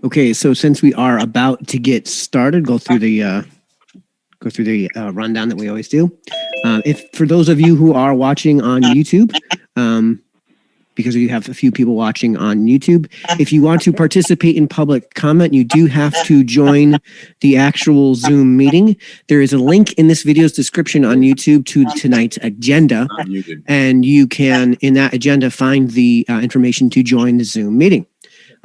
Okay, so since we are about to get started, go through the rundown that we always do. If for those of you who are watching on YouTube, because we have a few people watching on YouTube, if you want to participate in public comment, you do have to join the actual Zoom meeting. There is a link in this video's description on YouTube to tonight's agenda, and you can, in that agenda, find the information to join the Zoom meeting.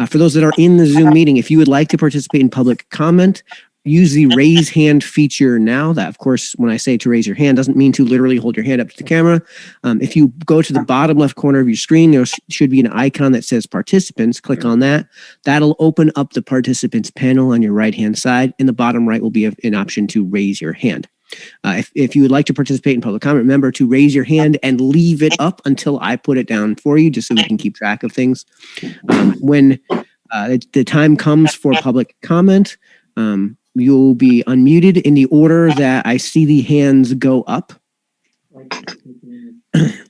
For those that are in the Zoom meeting, if you would like to participate in public comment, use the raise hand feature now. That, of course, when I say to raise your hand, doesn't mean to literally hold your hand up to the camera. If you go to the bottom left corner of your screen, there should be an icon that says participants. Click on that. That'll open up the participants panel on your right-hand side. In the bottom right will be an option to raise your hand. If you would like to participate in public comment, remember to raise your hand and leave it up until I put it down for you, just so we can keep track of things. When the time comes for public comment, you'll be unmuted in the order that I see the hands go up.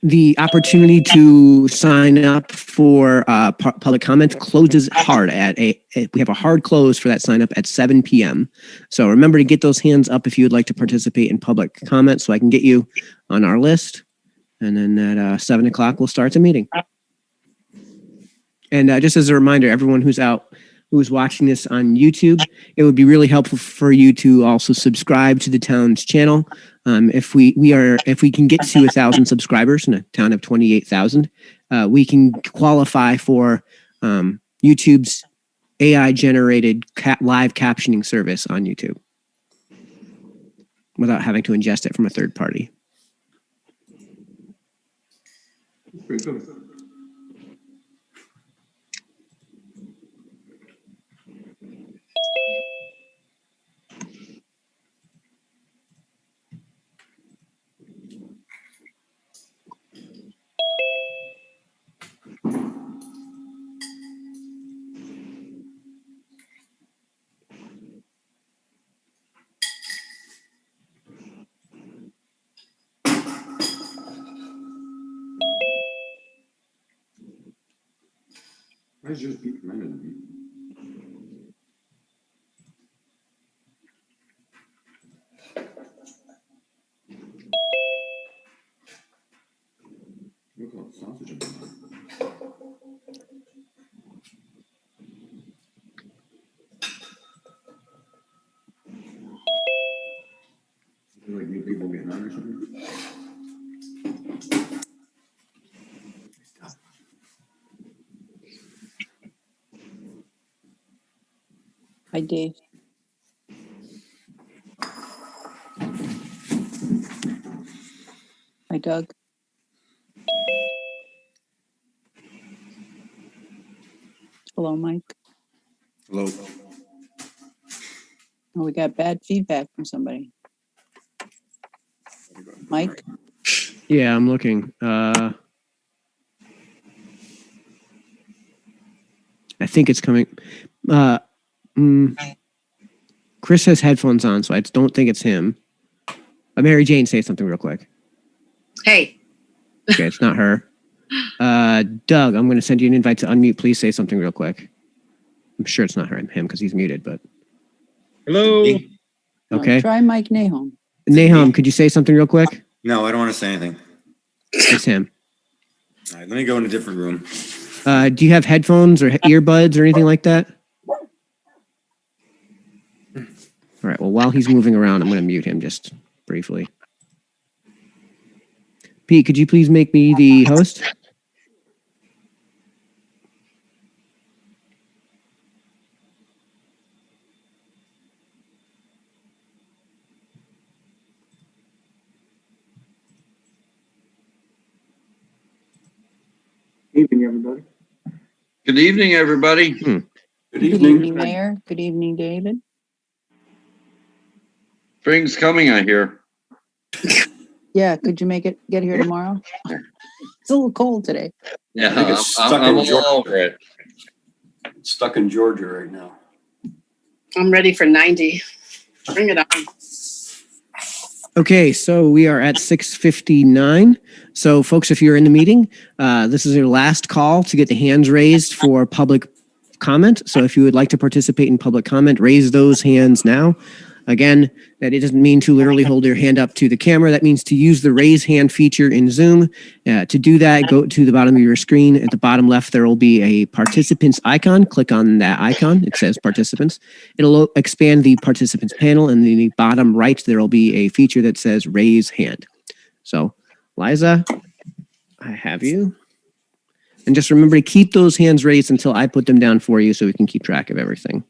The opportunity to sign up for public comment closes hard we have a hard close for that sign up at 7 p.m. So remember to get those hands up if you would like to participate in public comment so I can get you on our list. And then at 7 o'clock, we'll start the meeting. And just as a reminder, everyone who's watching this on YouTube, it would be really helpful for you to also subscribe to the town's channel. If we can get to 1,000 subscribers in a town of 28,000, we can qualify for YouTube's AI-generated live captioning service on YouTube without having to ingest it from a third party. Pretty good. I just beat mine in the beat. Look at that sausage in there. Like new people getting on or something. Hi, Dave. Hi, Doug. Hello, Mike. Hello. Oh, we got bad feedback from somebody. Mike? Yeah, I'm looking. I think it's coming. Chris has headphones on, so I don't think it's him. Mary Jane, say something real quick. Hey. Okay, it's not her. Doug, I'm going to send you an invite to unmute. Please say something real quick. I'm sure it's not him because he's muted, but. Hello. Okay. Try Mike Nahom. Nahom, could you say something real quick? No, I don't want to say anything. It's him. All right, let me go in a different room. Do you have headphones or earbuds or anything like that? All right. Well, while he's moving around, I'm going to mute him just briefly. Pete, could you please make me the host? Evening, everybody. Good evening, everybody. Good Good evening. evening, Mayor. Good evening, David. Spring's coming, I hear. Yeah, could you get here tomorrow? It's a little cold today. Yeah, I think it's I'm stuck all in Georgia. over it. It's stuck in Georgia right now. I'm ready for 90. Bring it on. Okay, so we are at 6:59. So folks, if you're in the meeting, this is your last call to get the hands raised for public comment. So if you would like to participate in public comment, raise those hands now. Again, that it doesn't mean to literally hold your hand up to the camera. That means to use the raise hand feature in Zoom. To do that, go to the bottom of your screen. At the bottom left, there will be a participants icon. Click on that icon. It says participants. It'll expand the participants panel. And in the bottom right, there will be a feature that says raise hand. So, Liza, I have you. And just remember to keep those hands raised until I put them down for you so we can keep track of everything.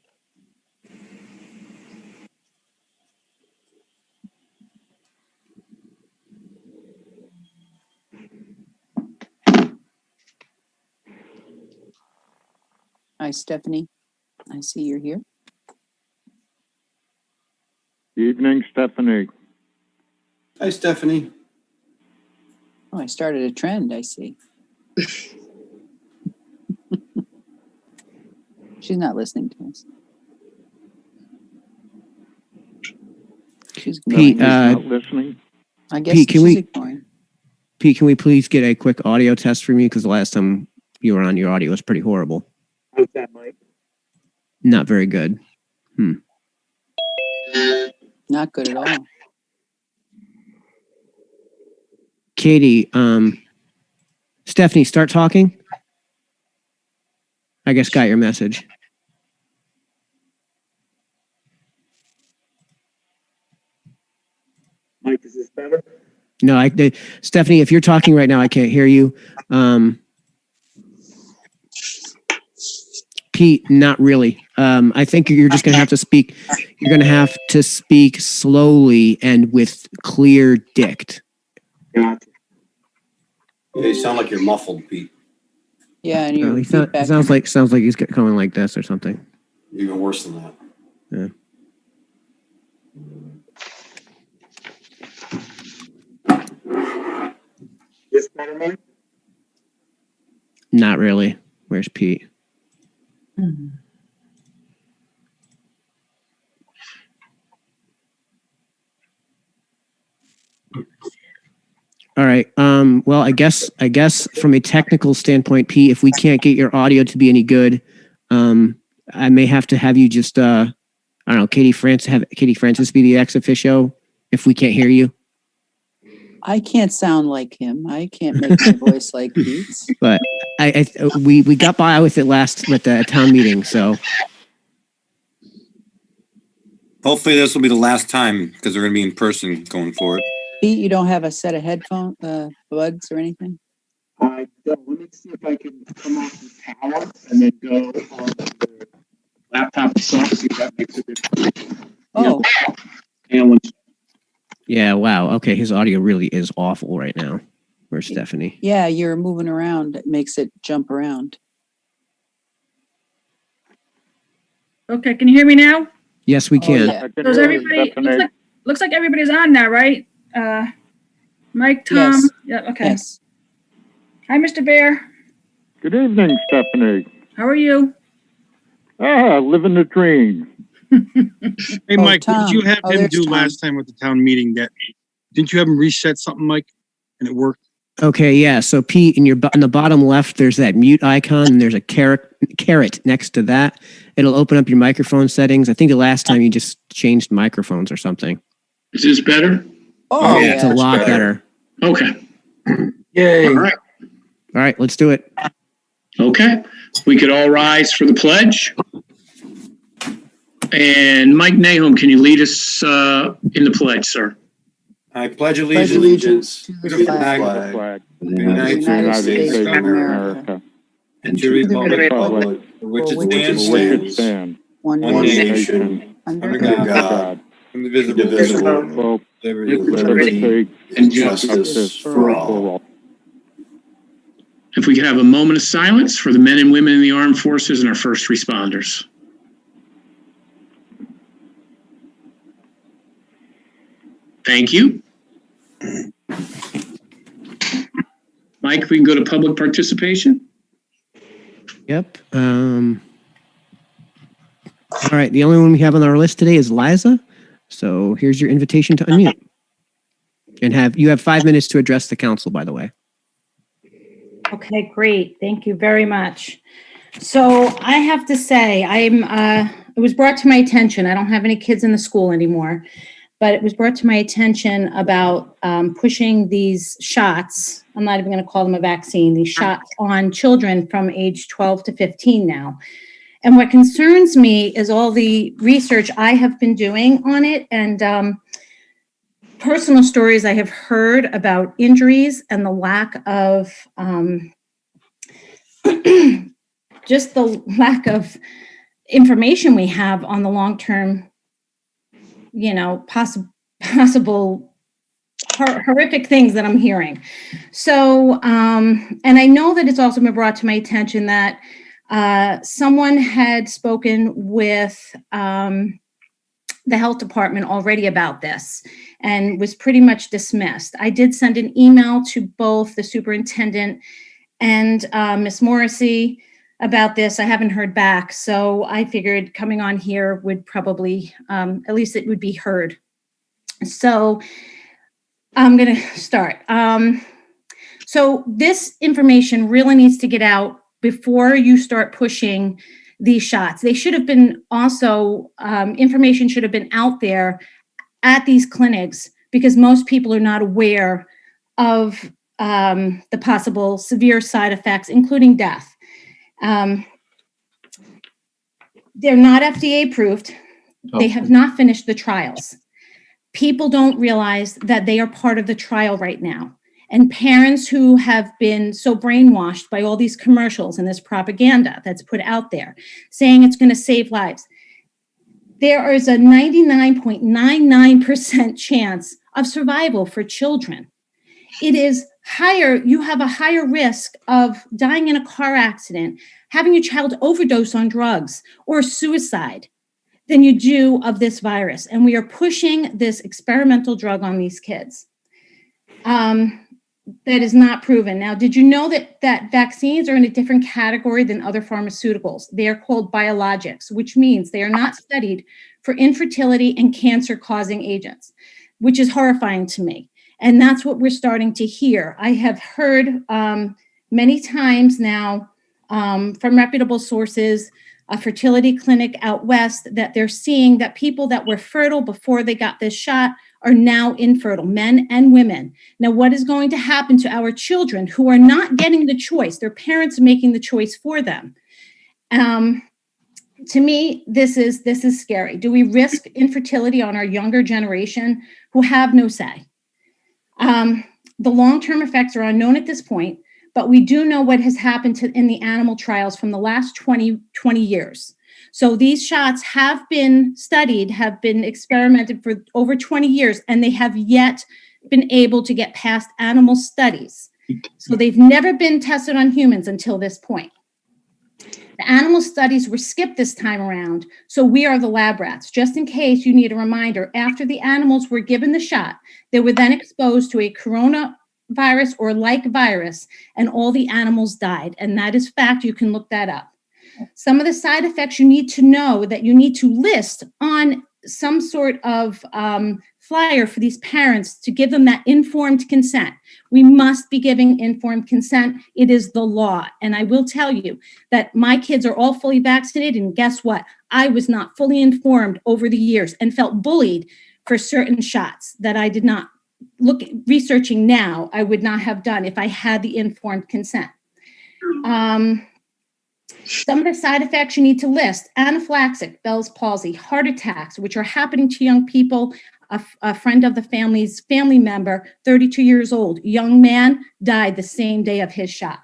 Hi, Stephanie. I see you're here. Evening, Stephanie. Hi, Stephanie. Oh, I started a trend, I see. She's not listening to us. She's Pete, ignoring. Not listening. I guess Pete, can she's we- ignoring. Pete, can we please get a quick audio test from you? Because the last time you were on, your audio was pretty horrible. How's that, Mike? Not very good. Not good at all. Katie, Stephanie, start talking. I guess got your message. Mike, is this better? No, Stephanie, if you're talking right now, I can't hear you. Pete, not really. I think you're just going to have to speak. You're going to have to speak slowly and with clear dict. Gotcha. Yeah, you sound like you're muffled, Pete. Yeah, and your It feedback. sounds like he's coming like this or something. Even worse than that. Yeah. This better, Mike? Not really. Where's Pete? All right. Well, I guess from a technical standpoint, Pete, if we can't get your audio to be any good, I may have to have you just I don't know, Katie Francis be the ex officio if we can't hear you. I can't sound like him. I can't make my voice like Pete's. But we got by with it last at the town meeting, so Hopefully this will be the last time because we're going to be in person going forward. Pete, you don't have a set of headphone buds or anything? I don't. Let me see if I can come off the tower and then go on the laptop itself, see if that makes a difference. Oh, And yeah, wow. Okay, his audio really is awful right now. Where's Stephanie? yeah, you're moving around. It makes it jump around. Okay, can you hear me now? Yes, we can. yeah. I can Does hear you, everybody, Stephanie. looks like everybody's on now, right? Mike, Tom, Yes. yeah, okay. Yes. Hi, Mr. Bear. Good evening, Stephanie. How are you? Living the dream. Hey, Oh, Mike, what Tom. did you have Oh, him there's do Tom. last time at the town meeting? Didn't you have him reset something, Mike? And it worked? Okay, yeah. So Pete, in the bottom left, there's that mute icon, and there's a carrot next to that. It'll open up your microphone settings. I think the last time you just changed microphones or something. is this better? Oh, yeah, It's a yeah. lot better. better. Okay. Yay. All right, let's do it. Okay. We could all rise for the pledge. And Mike Nahum, can you lead us in the pledge, sir? I pledge Pledge allegiance to to the the flag The flag flag of of the the United United States States of of America America, and to the republic for which for it which it stands, for which it stands, stands, one one nation, nation, under under God, God, Indivisible. indivisible, Well, liberty, liberty and justice for all. If we could have a moment of silence for the men and women in the armed forces and our first responders. Thank you. Mike, we can go to public participation. Yep. All right. The only one we have on our list today is Liza. So here's your invitation to unmute. And you have 5 minutes to address the council, by the way. Okay, great. Thank you very much. So I have to say, it was brought to my attention. I don't have any kids in the school anymore, but it was brought to my attention about pushing these shots. I'm not even going to call them a vaccine, these shots on children from age 12 to 15 now. And what concerns me is all the research I have been doing on it and personal stories I have heard about injuries and the lack of just the lack of information we have on the long-term, possible horrific things that I'm hearing. So, and I know that it's also been brought to my attention that someone had spoken with the health department already about this and was pretty much dismissed. I did send an email to both the superintendent and Miss Morrissey about this. I haven't heard back, so I figured coming on here would probably, at least it would be heard. So I'm going to start. So this information really needs to get out before you start pushing these shots. They should have been also, information should have been out there at these clinics because most people are not aware of the possible severe side effects, including death. They're not FDA approved. They have not finished the trials. People don't realize that they are part of the trial right now. And parents who have been so brainwashed by all these commercials and this propaganda that's put out there saying it's going to save lives. There is a 99.99% chance of survival for children. It is higher, you have a higher risk of dying in a car accident, having your child overdose on drugs or suicide than you do of this virus. And we are pushing this experimental drug on these kids. That is not proven. Now, did you know that vaccines are in a different category than other pharmaceuticals? They are called biologics, which means they are not studied for infertility and cancer-causing agents, which is horrifying to me. And that's what we're starting to hear. I have heard many times now from reputable sources, a fertility clinic out west, that they're seeing that people that were fertile before they got this shot are now infertile, men and women. Now, what is going to happen to our children who are not getting the choice? Their parents are making the choice for them. To me, this is scary. Do we risk infertility on our younger generation who have no say? The long-term effects are unknown at this point, but we do know what has happened in the animal trials from the last 20 years. So these shots have been studied, have been experimented for over 20 years, and they have yet been able to get past animal studies. So they've never been tested on humans until this point. The animal studies were skipped this time around, so we are the lab rats. Just in case you need a reminder, after the animals were given the shot, they were then exposed to a coronavirus or like virus, and all the animals died. And that is fact. You can look that up. Some of the side effects you need to know that you need to list on some sort of flyer for these parents to give them that informed consent. We must be giving informed consent. It is the law. And I will tell you that my kids are all fully vaccinated. And guess what? I was not fully informed over the years and felt bullied for certain shots that I did not researching now, I would not have done if I had the informed consent. Some of the side effects you need to list: anaphylaxis, Bell's palsy, heart attacks, which are happening to young people. A friend of the family's family member, 32 years old, young man, died the same day of his shot.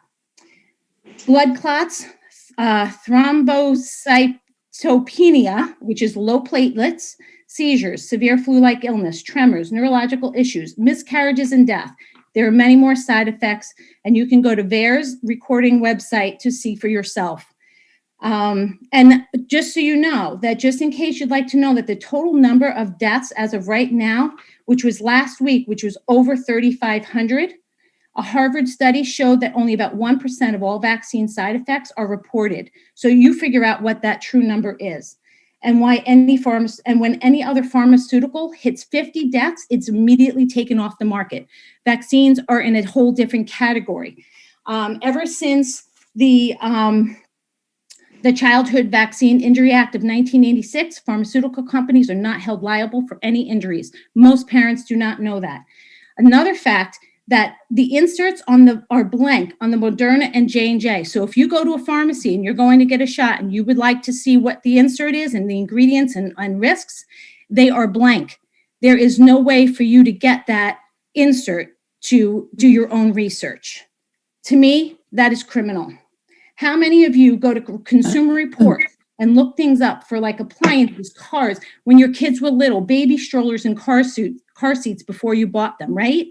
Blood clots, thrombocytopenia, which is low platelets, seizures, severe flu-like illness, tremors, neurological issues, miscarriages, and death. There are many more side effects, and you can go to VAERS recording website to see for yourself. And just so you know, that just in case you'd like to know, that the total number of deaths as of right now, which was last week, which was over 3,500, a Harvard study showed that only about 1% of all vaccine side effects are reported. So you figure out what that true number is. And why when any other pharmaceutical hits 50 deaths, it's immediately taken off the market. Vaccines are in a whole different category. Ever since the the Childhood Vaccine Injury Act of 1986, pharmaceutical companies are not held liable for any injuries. Most parents do not know that. Another fact, that the inserts are blank on the Moderna and J&J. So if you go to a pharmacy and you're going to get a shot and you would like to see what the insert is and the ingredients and risks, they are blank. There is no way for you to get that insert to do your own research. To me, that is criminal. How many of you go to Consumer Reports and look things up for like appliances, cars, when your kids were little, baby strollers and car seats before you bought them, right?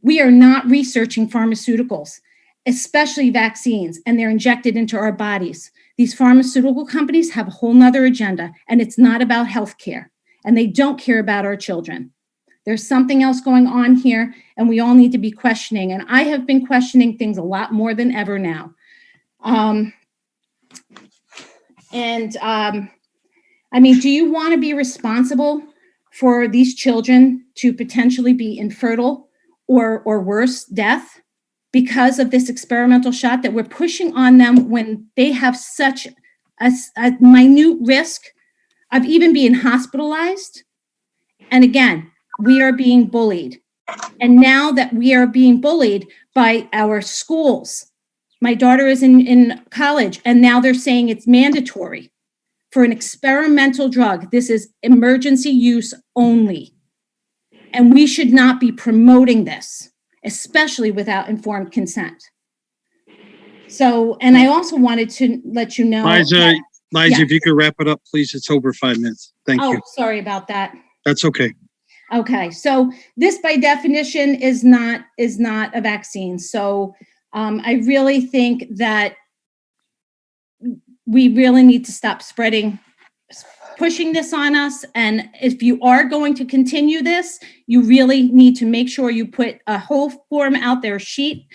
We are not researching pharmaceuticals, especially vaccines, and they're injected into our bodies. These pharmaceutical companies have a whole nother agenda, and it's not about healthcare, and they don't care about our children. There's something else going on here, and we all need to be questioning, and I have been questioning things a lot more than ever now. I mean, do you want to be responsible for these children to potentially be infertile or worse, death, because of this experimental shot that we're pushing on them when they have such a minute risk of even being hospitalized? And again, we are being bullied. And now that we are being bullied by our schools, my daughter is in college, and now they're saying it's mandatory for an experimental drug. This is emergency use only. And we should not be promoting this, especially without informed consent. So, and I also wanted to let you know. Liza, yes. if you could wrap it up, please. It's over 5 minutes. Thank you. Sorry about that. That's okay. Okay, so this by definition is not a vaccine. So I really think that we really need to stop pushing this on us. And if you are going to continue this, you really need to make sure you put a whole form out there, sheet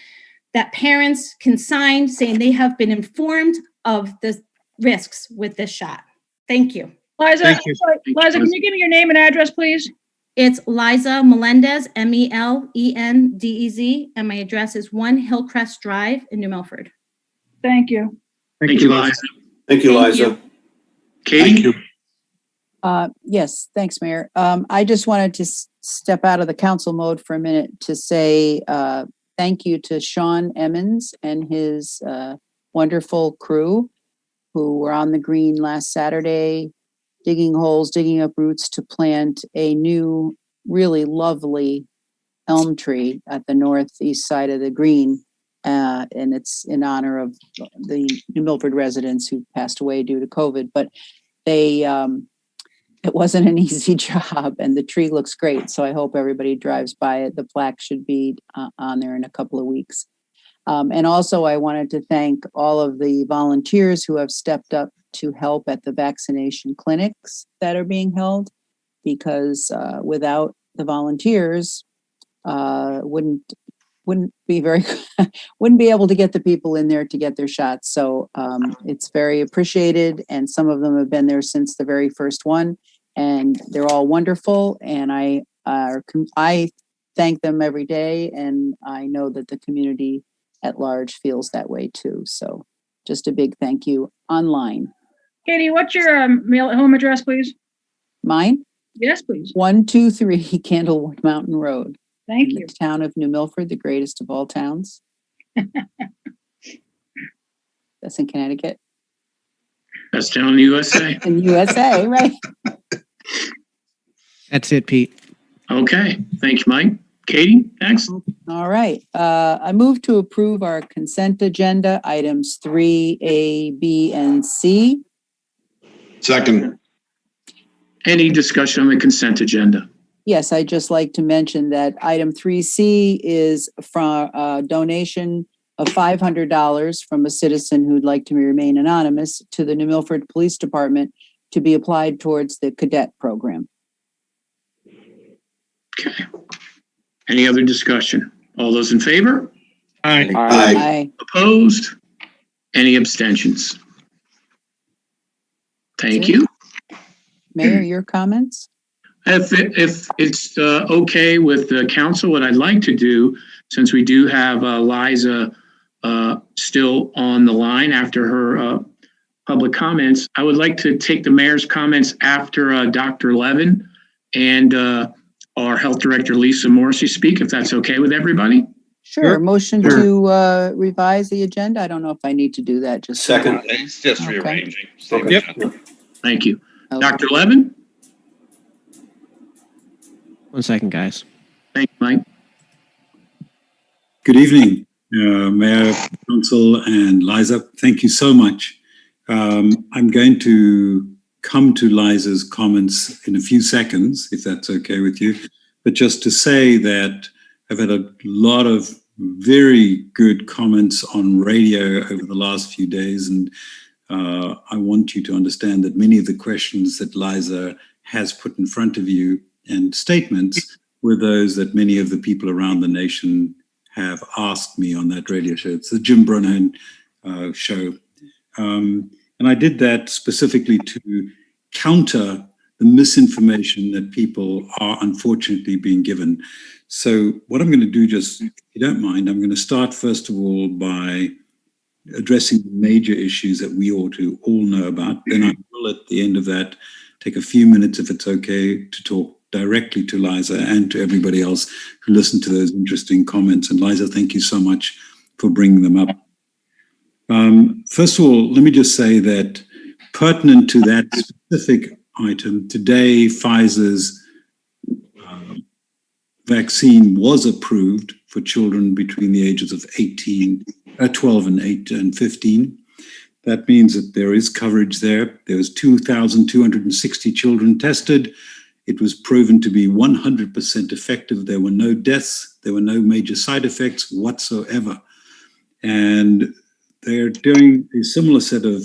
that parents can sign saying they have been informed of the risks with this shot. Thank you. Liza, Thank you. sorry, Liza, can you give me your name and address, please? It's Liza Melendez, Melendez, and my address is 1 Hillcrest Drive in New Milford. Thank you. Thank you, Liza. Thank you, Thank Liza. you. Katie? Yes, thanks, Mayor. I just wanted to step out of the council mode for a minute to say thank you to Sean Emmons and his wonderful crew who were on the green last Saturday, digging holes, digging up roots to plant a new, really lovely elm tree at the northeast side of the green. And it's in honor of the New Milford residents who passed away due to COVID. But it wasn't an easy job, and the tree looks great. So I hope everybody drives by it. The plaque should be on there in a couple of weeks. And also, I wanted to thank all of the volunteers who have stepped up to help at the vaccination clinics that are being held, because without the volunteers, wouldn't be wouldn't be able to get the people in there to get their shots. So it's very appreciated, and some of them have been there since the very first one, and they're all wonderful. And I thank them every day, and I know that the community at large feels that way too. So just a big thank you online. Katie, what's your home address, please? Mine? Yes, please. 123 Candlewood Mountain Road. Thank in you. the town of New Milford, the greatest of all towns. That's in Connecticut. That's down in the USA. In the USA, right? That's it, Pete. Okay. Thank you, Mike. Katie, next. All right. I move to approve our consent agenda items 3A, B, and C. Second. Any discussion on the consent agenda? Yes, I'd just like to mention that item 3C is from a donation of $500 from a citizen who'd like to remain anonymous to the New Milford Police Department to be applied towards the cadet program. Okay. Any other discussion? All those in favor? Aye. Aye. Opposed? Any abstentions? Thank you. Mayor, your comments? If it's okay with the council, what I'd like to do, since we do have Liza still on the line after her public comments. I would like to take the mayor's comments after Dr. Levin and our health director, Lisa Morrissey, speak, if that's okay with everybody. Sure. Motion to revise the agenda. I don't know if I need to do that. Just Second. It's just Okay. rearranging. Yep. Thank you. Okay. Dr. Levin? 1 second, guys. Thank you, Mike. Good evening, Mayor, Council, and Liza. Thank you so much. I'm going to come to Liza's comments in a few seconds, if that's okay with you. But just to say that I've had a lot of very good comments on radio over the last few days, and I want you to understand that many of the questions that Liza has put in front of you and statements were those that many of the people around the nation have asked me on that radio show. It's the Jim Brunham show. And I did that specifically to counter the misinformation that people are unfortunately being given. So what I'm going to do, just if you don't mind, I'm going to start first of all by addressing the major issues that we ought to all know about. Then I will, at the end of that, take a few minutes, if it's okay, to talk directly to Liza and to everybody else who listened to those interesting comments. And Liza, thank you so much for bringing them up. First of all, let me just say that pertinent to that specific item, today Pfizer's vaccine was approved for children between the ages of 12 and 8 and 15. That means that there is coverage there. There was 2,260 children tested. It was proven to be 100% effective. There were no deaths. There were no major side effects whatsoever. And they're doing a similar set of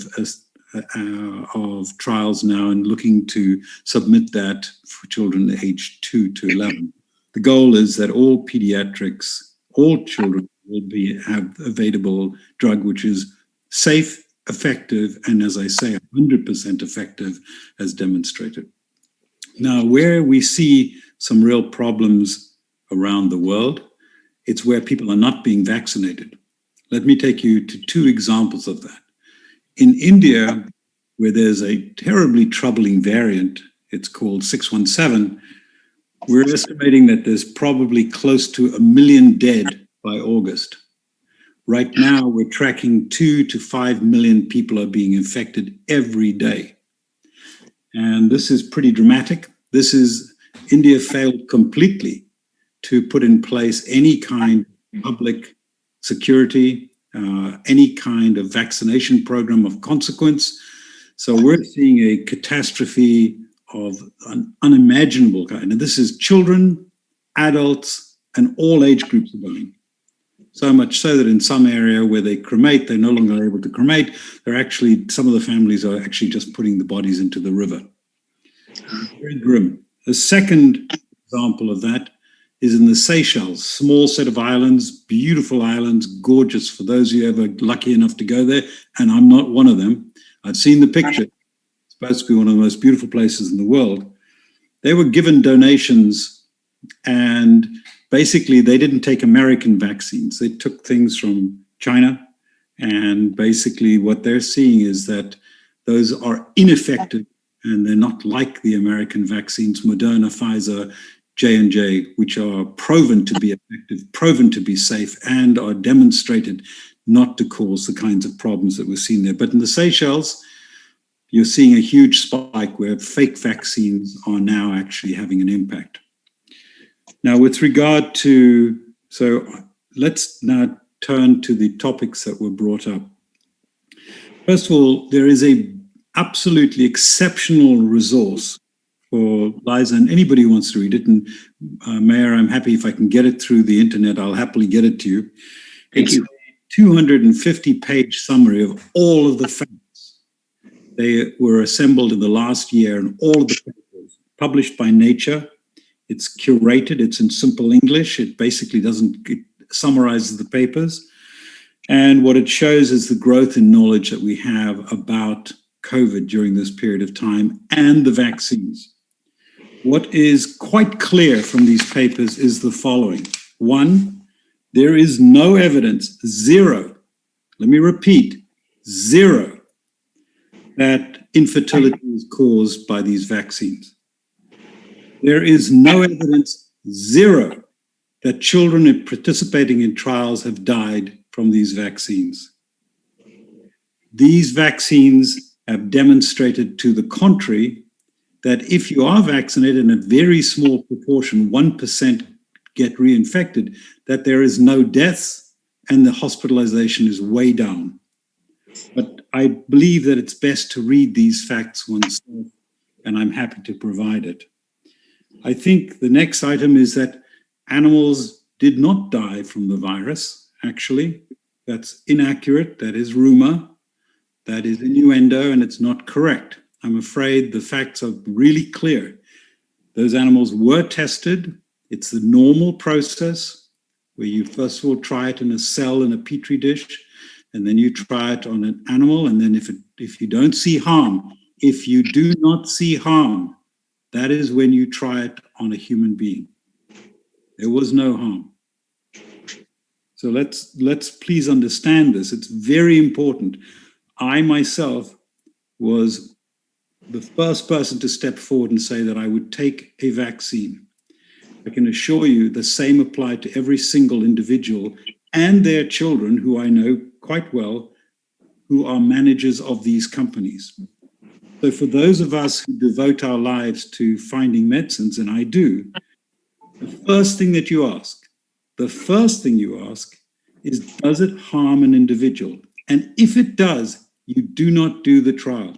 trials now and looking to submit that for children aged 2 to 11. The goal is that all pediatrics, all children will have available drug which is safe, effective, and as I say, 100% effective as demonstrated. Now, where we see some real problems around the world, it's where people are not being vaccinated. Let me take you to 2 examples of that. In India, where there's a terribly troubling variant, it's called 617, we're estimating that there's probably close to 1 million dead by August. Right now, we're tracking 2 to 5 million people are being infected every day. And this is pretty dramatic. India failed completely to put in place any kind of public security, any kind of vaccination program of consequence. So we're seeing a catastrophe of an unimaginable kind. And this is children, adults, and all age groups are dying. So much so that in some area where they cremate, they're no longer able to cremate. Some of the families are actually just putting the bodies into the river. Very grim. The second example of that is in the Seychelles, small set of islands, beautiful islands, gorgeous for those who are ever lucky enough to go there. And I'm not one of them. I've seen the picture. It's supposed to be one of the most beautiful places in the world. They were given donations, and basically they didn't take American vaccines. They took things from China. And basically what they're seeing is that those are ineffective, and they're not like the American vaccines, Moderna, Pfizer, J&J, which are proven to be effective, proven to be safe, and are demonstrated not to cause the kinds of problems that we're seeing there. But in the Seychelles, you're seeing a huge spike where fake vaccines are now actually having an impact. Now, with regard to, so let's now turn to the topics that were brought up. First of all, there is a absolutely exceptional resource for Liza and anybody who wants to read it. And Mayor, I'm happy if I can get it through the internet, I'll happily get it to you. Thank you. 250-page summary of all of the facts. They were assembled in the last year, and all of the papers published by Nature. It's curated, it's in simple English. It basically it summarizes the papers. And what it shows is the growth in knowledge that we have about COVID during this period of time and the vaccines. What is quite clear from these papers is the following. 1, there is no evidence, 0, let me repeat, 0, that infertility is caused by these vaccines. There is no evidence, zero, that children participating in trials have died from these vaccines. These vaccines have demonstrated to the contrary that if you are vaccinated in a very small proportion, 1% get reinfected, that there is no deaths and the hospitalization is way down. But I believe that it's best to read these facts oneself, and I'm happy to provide it. I think the next item is that animals did not die from the virus, actually. That's inaccurate, that is rumor, that is innuendo, and it's not correct. I'm afraid the facts are really clear. Those animals were tested. It's the normal process where you first of all try it in a cell in a petri dish, and then you try it on an animal, and then if you don't see harm, if you do not see harm, that is when you try it on a human being. There was no harm. So let's please understand this. It's very important. I myself was the first person to step forward and say that I would take a vaccine. I can assure you the same applied to every single individual and their children, who I know quite well, who are managers of these companies. So for those of us who devote our lives to finding medicines, and I do, the first thing you ask is, does it harm an individual? And if it does, you do not do the trial.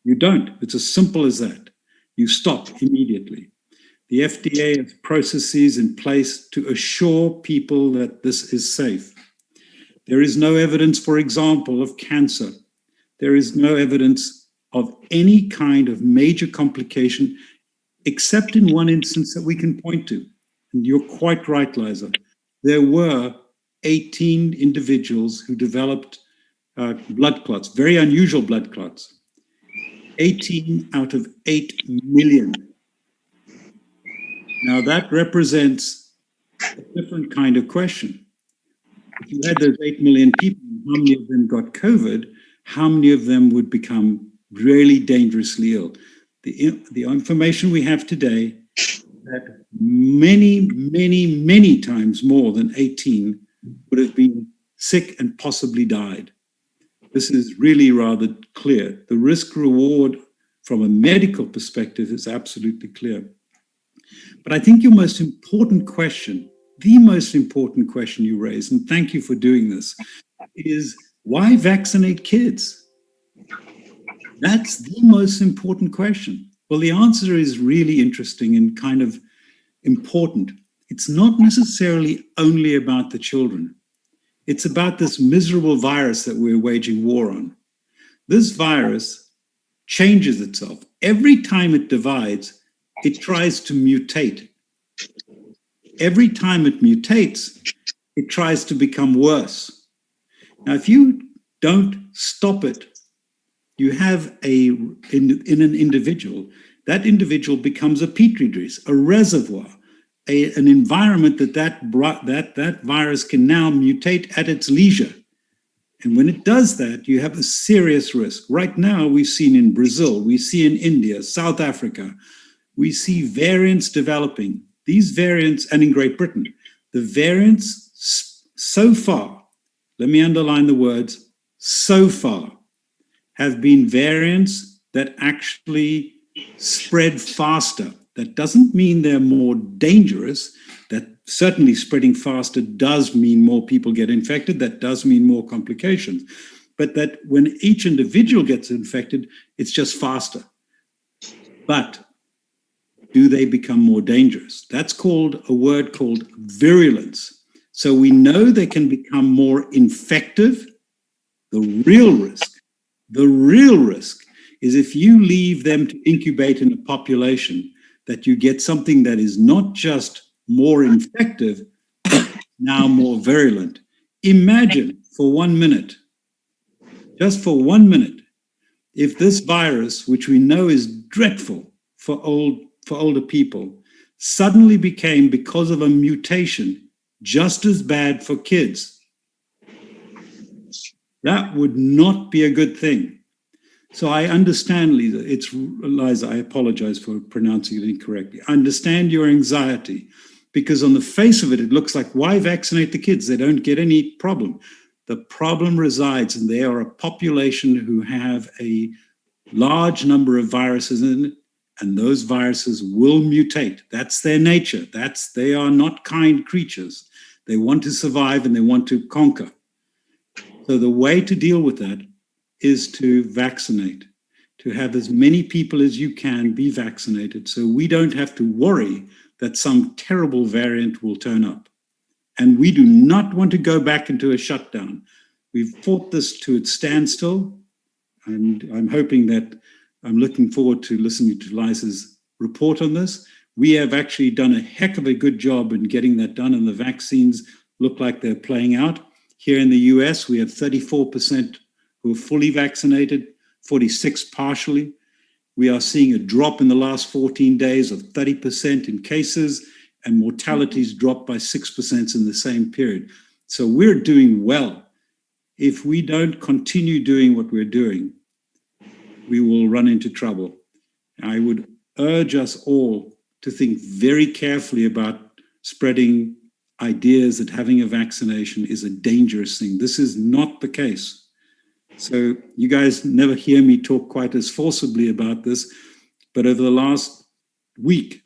You don't. It's as simple as that. You stop immediately. The FDA has processes in place to assure people that this is safe. There is no evidence, for example, of cancer. There is no evidence of any kind of major complication, except in one instance that we can point to. And you're quite right, Liza. There were 18 individuals who developed blood clots, very unusual blood clots. 18 out of 8 million. Now that represents a different kind of question. If you had those 8 million people, how many of them got COVID? How many of them would become really dangerously ill? The information we have today is that many times more than 18 would have been sick and possibly died. This is really rather clear. The risk reward from a medical perspective is absolutely clear. But I think your most important question, the most important question you raised, and thank you for doing this, is why vaccinate kids? That's the most important question. Well, the answer is really interesting and kind of important. It's not necessarily only about the children. It's about this miserable virus that we're waging war on. This virus changes itself. Every time it divides, it tries to mutate. Every time it mutates, it tries to become worse. Now, if you don't stop it, you have in an individual, that individual becomes a petri dish, a reservoir, an environment that virus can now mutate at its leisure. And when it does that, you have a serious risk. Right now, we've seen in Brazil, we see in India, South Africa, we see variants developing. These variants, and in Great Britain, the variants so far, let me underline the words, so far, have been variants that actually spread faster. That doesn't mean they're more dangerous. That certainly spreading faster does mean more people get infected. That does mean more complications. But that when each individual gets infected, it's just faster. But do they become more dangerous? That's called a word called virulence. So we know they can become more infective. The real risk is if you leave them to incubate in a population, that you get something that is not just more infective, but now more virulent. Imagine for 1 minute, just for 1 minute, if this virus, which we know is dreadful for older people, suddenly became, because of a mutation, just as bad for kids. That would not be a good thing. So I understand, Liza, I apologize for pronouncing it incorrectly. I understand your anxiety because on the face of it, it looks like, why vaccinate the kids? They don't get any problem. The problem resides, and they are a population who have a large number of viruses in it, and those viruses will mutate. That's their nature. They are not kind creatures. They want to survive and they want to conquer. So the way to deal with that is to vaccinate, to have as many people as you can be vaccinated so we don't have to worry that some terrible variant will turn up. And we do not want to go back into a shutdown. We've fought this to its standstill, and I'm looking forward to listening to Liza's report on this. We have actually done a heck of a good job in getting that done, and the vaccines look like they're playing out. Here in the US, we have 34% who are fully vaccinated, 46% partially. We are seeing a drop in the last 14 days of 30% in cases, and mortalities dropped by 6% in the same period. So we're doing well. If we don't continue doing what we're doing, we will run into trouble. I would urge us all to think very carefully about spreading ideas that having a vaccination is a dangerous thing. This is not the case. So you guys never hear me talk quite as forcibly about this, but over the last week,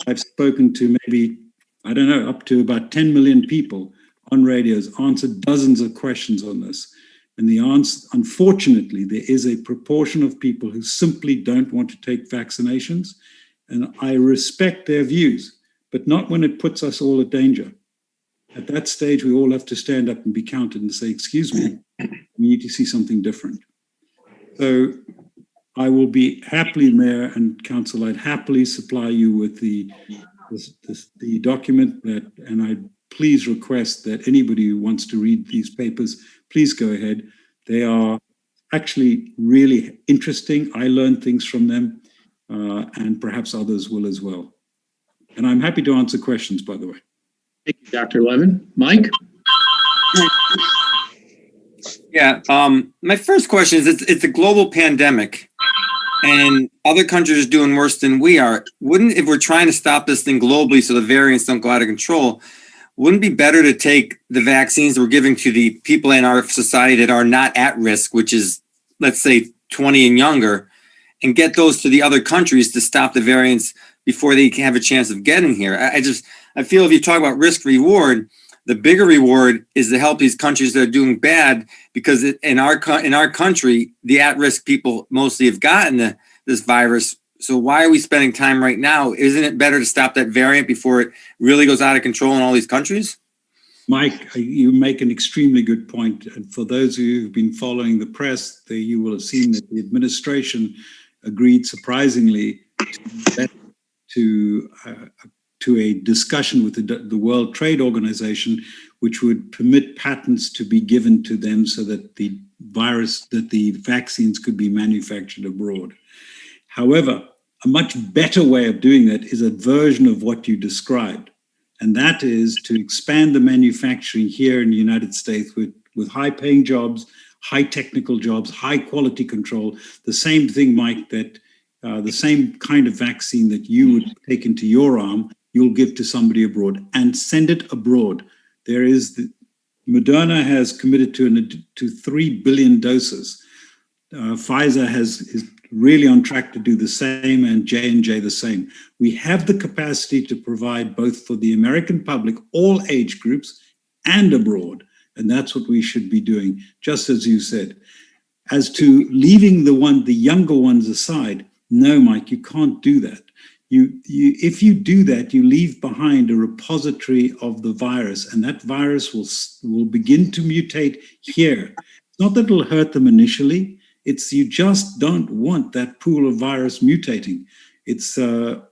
I've spoken to maybe, up to about 10 million people on radios, answered dozens of questions on this. And the answer, unfortunately, there is a proportion of people who simply don't want to take vaccinations. And I respect their views, but not when it puts us all at danger. At that stage, we all have to stand up and be counted and say, excuse me, we need to see something different. So I will be happily, Mayor and Council, I'd happily supply you with the document that, and I please request that anybody who wants to read these papers, please go ahead. They are actually really interesting. I learned things from them, and perhaps others will as well. And I'm happy to answer questions, by the way. Thank you, Dr. Levin. Mike? Yeah, my first question is, it's a global pandemic and other countries are doing worse than we are. If we're trying to stop this thing globally so the variants don't go out of control, wouldn't it be better to take the vaccines that we're giving to the people in our society that are not at risk, which is, let's say, 20 and younger, and get those to the other countries to stop the variants before they can have a chance of getting here? I feel if you talk about risk reward, the bigger reward is to help these countries that are doing bad, because in our country, the at-risk people mostly have gotten this virus. So why are we spending time right now? Isn't it better to stop that variant before it really goes out of control in all these countries? Mike, you make an extremely good point. And for those of you who've been following the press, you will have seen that the administration agreed surprisingly to a discussion with the World Trade Organization, which would permit patents to be given to them so that the vaccines could be manufactured abroad. However, a much better way of doing that is a version of what you described. And that is to expand the manufacturing here in the United States with high-paying jobs, high technical jobs, high quality control. The same thing, Mike, that the same kind of vaccine that you would take into your arm, you'll give to somebody abroad and send it abroad. Moderna has committed to 3 billion doses. Pfizer is really on track to do the same, and J&J the same. We have the capacity to provide both for the American public, all age groups, and abroad. And that's what we should be doing, just as you said. As to leaving the younger ones aside, no, Mike, you can't do that. If you do that, you leave behind a repository of the virus, and that virus will begin to mutate here. It's not that it'll hurt them initially. It's you just don't want that pool of virus mutating. It's a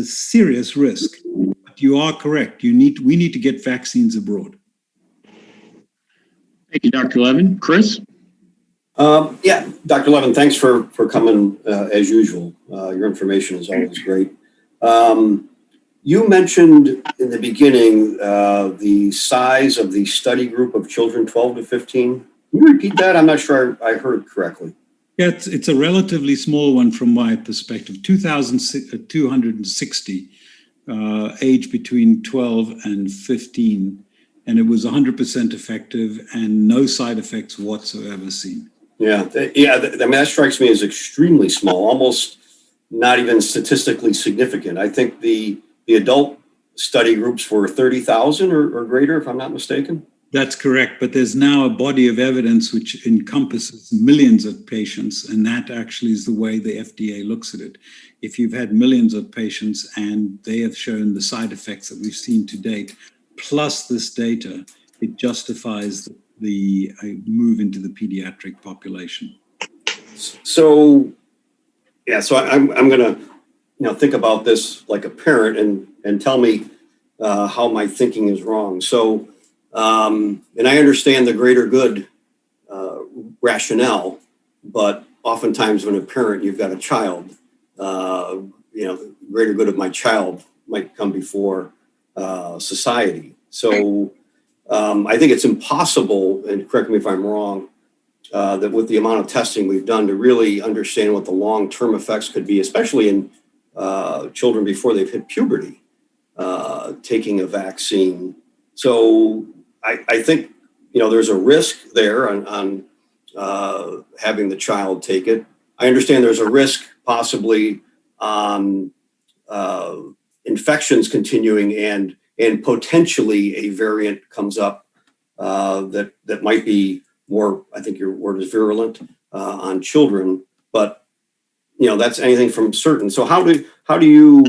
serious risk. But you are correct. We need to get vaccines abroad. Thank you, Dr. Levin. Chris? Yeah, Dr. Levin, thanks for coming as usual. Your information is always great. You mentioned in the beginning the size of the study group of children 12 to 15. Can you repeat that? I'm not sure I heard correctly. It's a relatively small one from my perspective. 2,260 age between 12 and 15, and it was 100% effective and no side effects whatsoever seen. Yeah, that strikes me as extremely small, almost not even statistically significant. I think the adult study groups were 30,000 or greater, if I'm not mistaken. That's correct, but there's now a body of evidence which encompasses millions of patients, and that actually is the way the FDA looks at it. If you've had millions of patients and they have shown the side effects that we've seen to date, plus this data, it justifies the move into the pediatric population. So I'm going to think about this like a parent and tell me how my thinking is wrong. So, and I understand the greater good rationale, but oftentimes when a parent, you've got a child, the greater good of my child might come before society. So I think it's impossible, and correct me if I'm wrong, that with the amount of testing we've done to really understand what the long-term effects could be, especially in children before they've hit puberty, taking a vaccine. So I think, there's a risk there on having the child take it. I understand there's a risk possibly on infections continuing and potentially a variant comes up that might be more, I think your word is virulent, on children, but that's anything from certain. So how do you,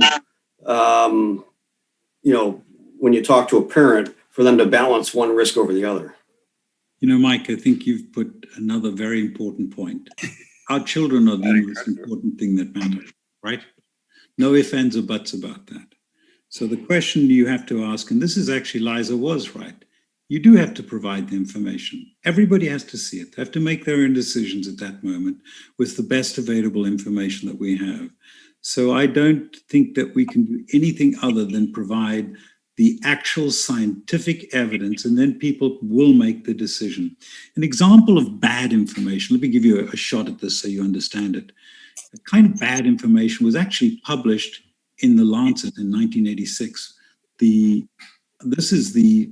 when you talk to a parent, for them to balance one risk over the other? Mike, I think you've put another very important point. Our children are the most important thing that matters, right? No ifs, ands, or buts about that. So the question you have to ask, and this is actually Liza was right, you do have to provide the information. Everybody has to see it. They have to make their own decisions at that moment with the best available information that we have. So I don't think that we can do anything other than provide the actual scientific evidence, and then people will make the decision. An example of bad information, let me give you a shot at this so you understand it. The kind of bad information was actually published in The Lancet in 1986. This is the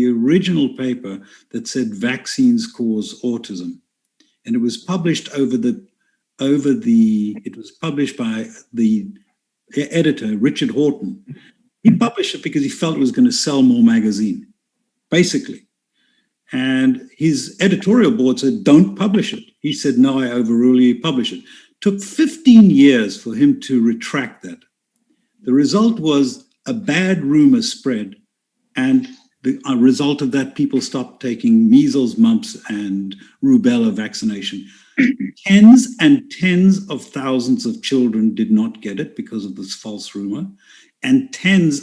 original paper that said vaccines cause autism. And it was published it was published by the editor, Richard Horton. He published it because he felt it was going to sell more magazine, basically. And his editorial board said, don't publish it. He said, no, I overrule you, publish it. Took 15 years for him to retract that. The result was a bad rumor spread, and the result of that, people stopped taking measles, mumps, and rubella vaccination. Tens and tens of thousands of children did not get it because of this false rumor, and millions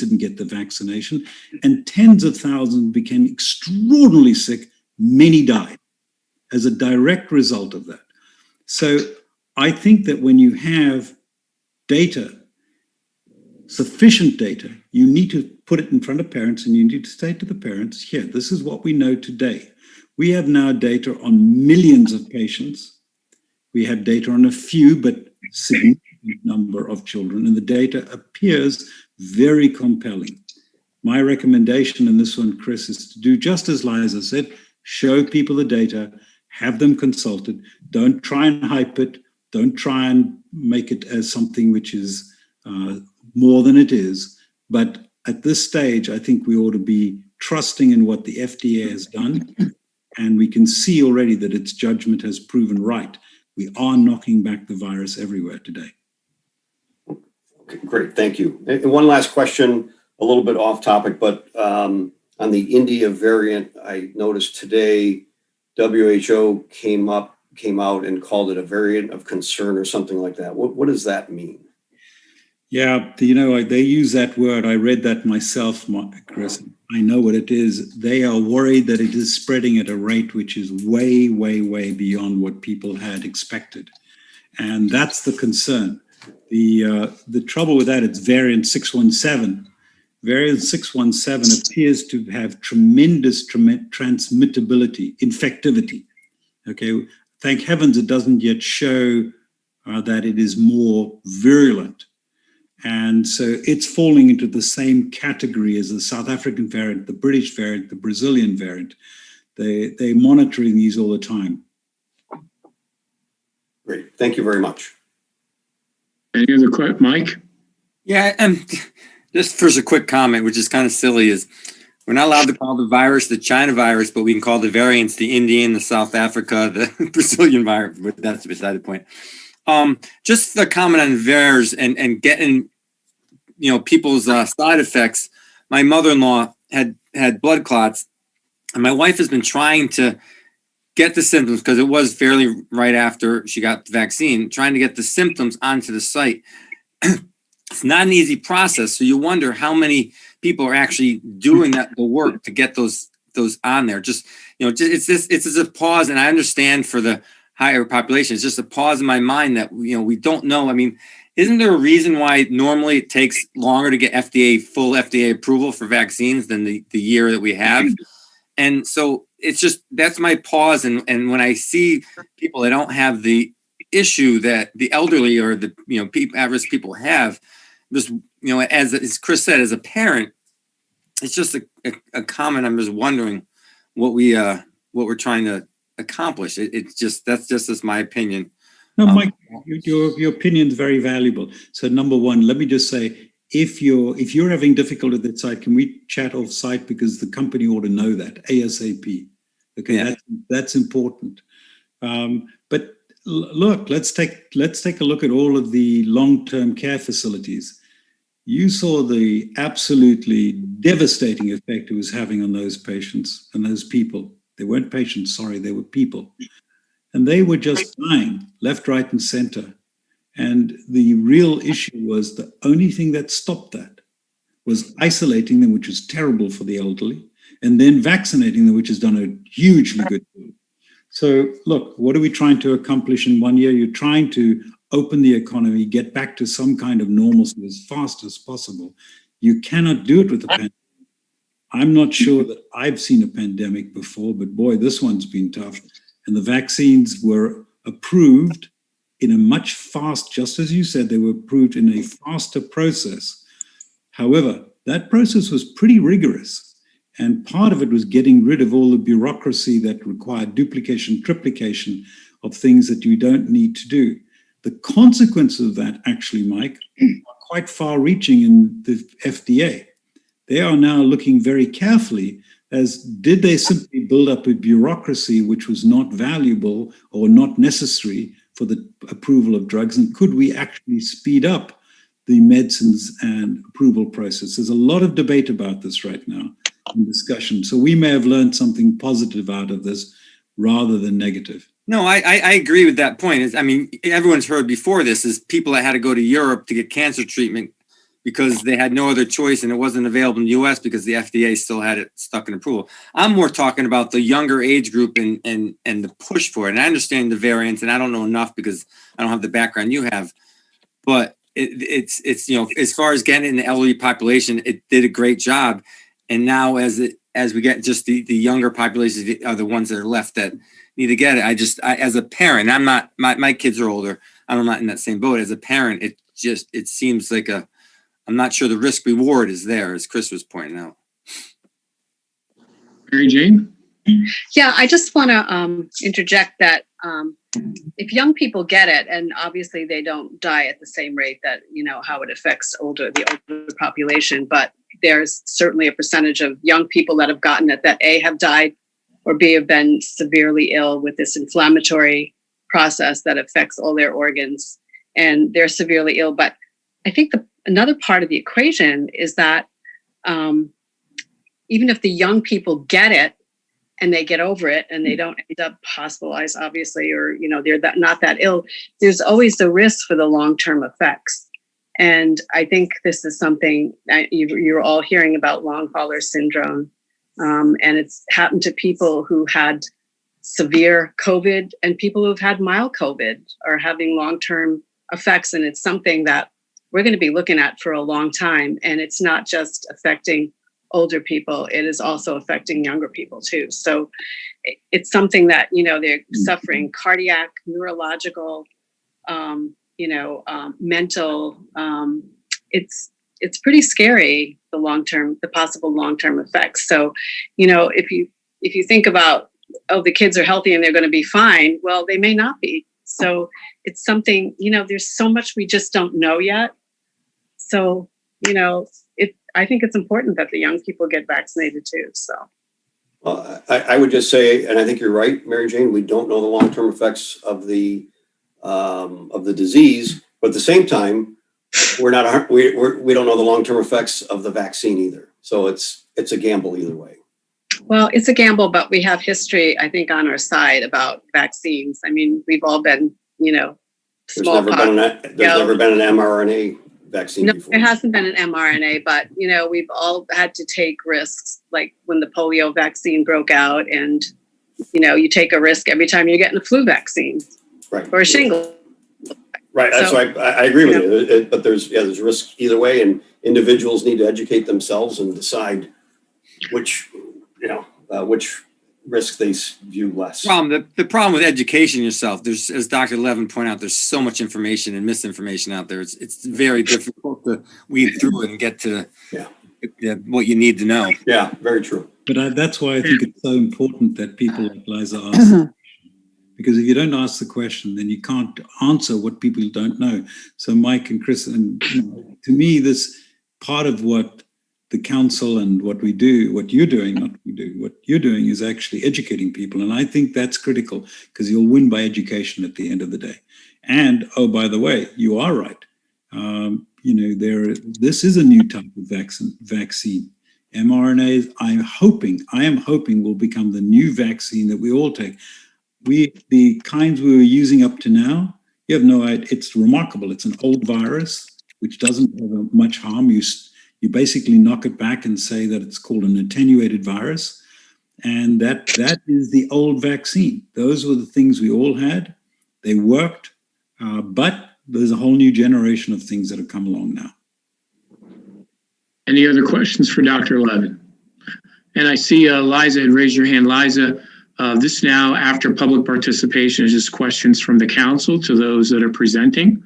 didn't get the vaccination, and tens of thousands became extraordinarily sick. Many died as a direct result of that. So I think that when you have data, sufficient data, you need to put it in front of parents, and you need to say to the parents, here, this is what we know today. We have now data on millions of patients. We have data on a few, but significant number of children, and the data appears very compelling. My recommendation in this one, Chris, is to do just as Liza said, show people the data, have them consulted. Don't try and hype it. Don't try and make it as something which is more than it is. But at this stage, I think we ought to be trusting in what the FDA has done. And we can see already that its judgment has proven right. We are knocking back the virus everywhere today. Okay, great, thank you. And one last question, a little bit off topic, but on the India variant, I noticed today WHO came out and called it a variant of concern or something like that. What does that mean? Yeah, they use that word. I read that myself, Chris. I know what it is. They are worried that it is spreading at a rate which is way, way, way beyond what people had expected. And that's the concern. The trouble with that, it's variant 617. variant 617 appears to have tremendous transmittability, infectivity. Okay, thank heavens it doesn't yet show that it is more virulent. And so it's falling into the same category as the South African variant, the British variant, the Brazilian variant. They're monitoring these all the time. Great. Thank you very much. Any other questions, Mike? Yeah, and just first a quick comment, which is kind of silly, is we're not allowed to call the virus the China virus, but we can call the variants the Indian, the South Africa, the Brazilian virus, but that's beside the point. Just the comment on VAERS and getting, people's side effects. My mother-in-law had blood clots, and my wife has been trying to get the symptoms, because it was fairly right after she got the vaccine, trying to get the symptoms onto the site. It's not an easy process, so you wonder how many people are actually doing the work to get those on there. It's just a pause, and I understand for the higher population, it's just a pause in my mind that we don't know. I mean, isn't there a reason why normally it takes longer to get full FDA approval for vaccines than the year that we have? And so it's just, that's my pause. And when I see people that don't have the issue that the elderly or the people, at-risk people have, just as Chris said, as a parent, it's just a comment. I'm just wondering what we're trying to accomplish. It's just, that's just my opinion. No, Mike, your opinion is very valuable. So number one, let me just say, if you're having difficulty with that site, can we chat off site, because the company ought to know that ASAP. Okay, yeah. That's important. But look, let's take a look at all of the long-term care facilities. You saw the absolutely devastating effect it was having on those patients and those people. They weren't patients, sorry, they were people. And they were just dying left, right, and center. And the real issue was the only thing that stopped that was isolating them, which was terrible for the elderly, and then vaccinating them, which has done a hugely good job. So look, what are we trying to accomplish in 1 year? You're trying to open the economy, get back to some kind of normalcy as fast as possible. You cannot do it with a pandemic. I'm not sure that I've seen a pandemic before, but boy, this one's been tough. And the vaccines were approved in a much just as you said, they were approved in a faster process. However, that process was pretty rigorous. And part of it was getting rid of all the bureaucracy that required duplication, triplication of things that you don't need to do. The consequences of that, actually, Mike, are quite far-reaching in the FDA. They are now looking very carefully as did they simply build up a bureaucracy which was not valuable or not necessary for the approval of drugs, and could we actually speed up the medicines and approval process? There's a lot of debate about this right now in discussion. So we may have learned something positive out of this rather than negative. No, I agree with that point. I mean, everyone's heard before this is people that had to go to Europe to get cancer treatment because they had no other choice and it wasn't available in the US because the FDA still had it stuck in approval. I'm more talking about the younger age group and the push for it. And I understand the variants, and I don't know enough because I don't have the background you have, but it's as far as getting in the elderly population, it did a great job. And now as we get just the younger populations are the ones that are left that need to get it. I as a parent, I'm not, my kids are older. I'm not in that same boat. As a parent, it seems like I'm not sure the risk reward is there, as Chris was pointing out. Mary Jane? Yeah, I just want to interject that if young people get it, and obviously they don't die at the same rate that, how it affects the older population, but there's certainly a percentage of young people that have gotten it that A, have died, or B, have been severely ill with this inflammatory process that affects all their organs, and they're severely ill. But I think another part of the equation is that even if the young people get it and they get over it and they don't end up hospitalized, obviously, or they're not that ill, there's always the risk for the long-term effects. And I think this is something you're all hearing about, long hauler syndrome. And it's happened to people who had severe COVID, and people who've had mild COVID are having long-term effects. And it's something that we're going to be looking at for a long time. And it's not just affecting older people, it is also affecting younger people too. So it's something that, they're suffering cardiac, neurological, mental. It's pretty scary, the possible long-term effects. So, if you think about, the kids are healthy and they're going to be fine, well, they may not be. So it's something, there's so much we just don't know yet. So, I think it's important that the young people get vaccinated too. So. Well, I would just say, and I think you're right, Mary Jane, we don't know the long-term effects of the disease, but at the same time, we don't know the long-term effects of the vaccine either. So it's a gamble either way. Well, it's a gamble, but we have history, I think, on our side about vaccines. I mean, we've all been, There's never been an mRNA vaccine before. There hasn't been an mRNA, but, we've all had to take risks, like when the polio vaccine broke out, and, you take a risk every time you're getting a flu vaccine, right, or a shingle. Right. That's why I agree with you. But there's risk either way, and individuals need to educate themselves and decide which risk they view less. The problem with education yourself, there's, as Dr. Levin pointed out, there's so much information and misinformation out there. It's very difficult to weed through it and get to what you need to know. Yeah, very true. But that's why I think it's so important that people like Liza ask the question. Because if you don't ask the question, then you can't answer what people don't know. So Mike and Chris, and to me, this part of what the council and what we do, what you're doing is actually educating people. And I think that's critical, because you'll win by education at the end of the day. And, oh, by the way, you are right. This is a new type of vaccine. mRNA, I am hoping will become the new vaccine that we all take. The kinds we were using up to now, you have no idea. It's remarkable. It's an old virus, which doesn't have much harm. You basically knock it back and say that it's called an attenuated virus. And that is the old vaccine. Those were the things we all had. They worked, but there's a whole new generation of things that have come along now. Any other questions for Dr. Levin? And I see Liza had raised your hand. Liza, this now, after public participation, is just questions from the council to those that are presenting.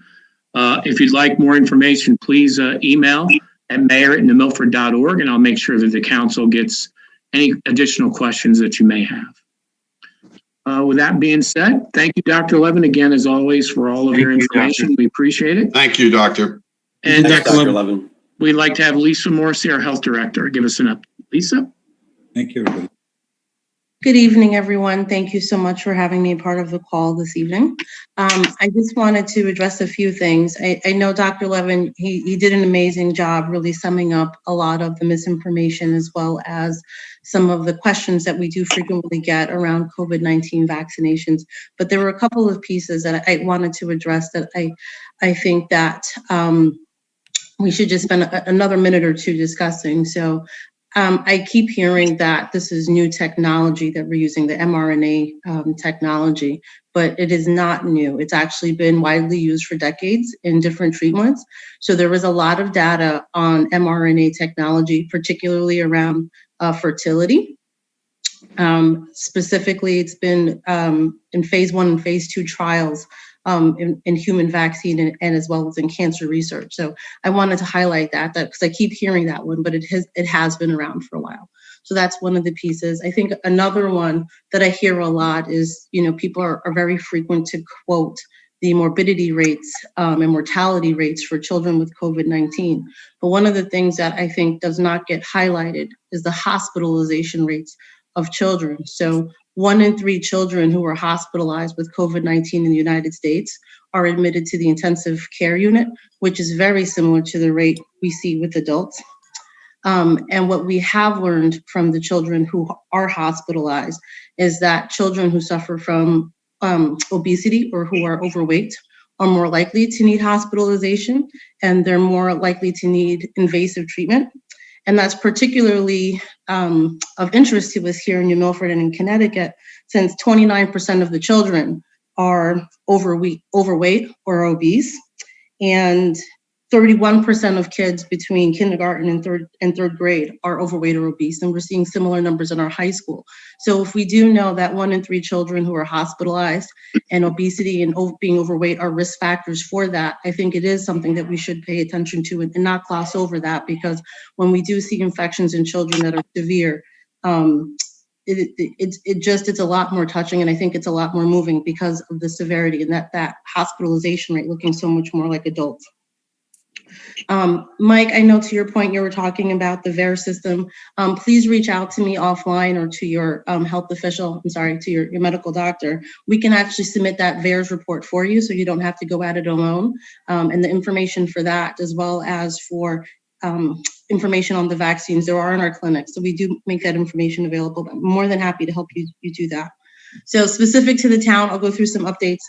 If you'd like more information, please email at mayor@newmilford.org, and I'll make sure that the council gets any additional questions that you may have. With that being said, thank you, Dr. Levin, again, as always, for all of your information. We appreciate it. Thank you, Doctor. And Thanks, Dr. Levin. We'd like to have Lisa Morrissey, our health director, give us an update. Lisa? Thank you, everybody. Good evening, everyone. Thank you so much for having me part of the call this evening. I just wanted to address a few things. I know Dr. Levin, he did an amazing job really summing up a lot of the misinformation, as well as some of the questions that we do frequently get around COVID-19 vaccinations. But there were a couple of pieces that I wanted to address that I think that we should just spend another minute or two discussing. So I keep hearing that this is new technology that we're using, the mRNA technology, but it is not new. It's actually been widely used for decades in different treatments. So there was a lot of data on mRNA technology, particularly around fertility. Specifically, it's been in phase 1 and phase 2 trials in human vaccine and as well as in cancer research. So I wanted to highlight that because I keep hearing that one, but it has been around for a while. So that's one of the pieces. I think another one that I hear a lot is, people are very frequent to quote the morbidity rates and mortality rates for children with COVID-19. But one of the things that I think does not get highlighted is the hospitalization rates of children. So 1 in 3 children who are hospitalized with COVID-19 in the United States are admitted to the intensive care unit, which is very similar to the rate we see with adults. And what we have learned from the children who are hospitalized is that children who suffer from obesity or who are overweight are more likely to need hospitalization, and they're more likely to need invasive treatment. And that's particularly of interest to us here in New Milford and in Connecticut, since 29% of the children are overweight or obese, and 31% of kids between kindergarten and third grade are overweight or obese, and we're seeing similar numbers in our high school. So if we do know that 1 in 3 children who are hospitalized and obesity and being overweight are risk factors for that, I think it is something that we should pay attention to and not gloss over that, because when we do see infections in children that are severe, it's a lot more touching, and I think it's a lot more moving because of the severity and that hospitalization rate looking so much more like adults. Mike, I know to your point, you were talking about the VAERS system. Please reach out to me offline or to your health official, to your medical doctor. We can actually submit that VAERS report for you so you don't have to go at it alone. And the information for that, as well as for information on the vaccines, there are in our clinics. So we do make that information available. I'm more than happy to help you do that. So specific to the town, I'll go through some updates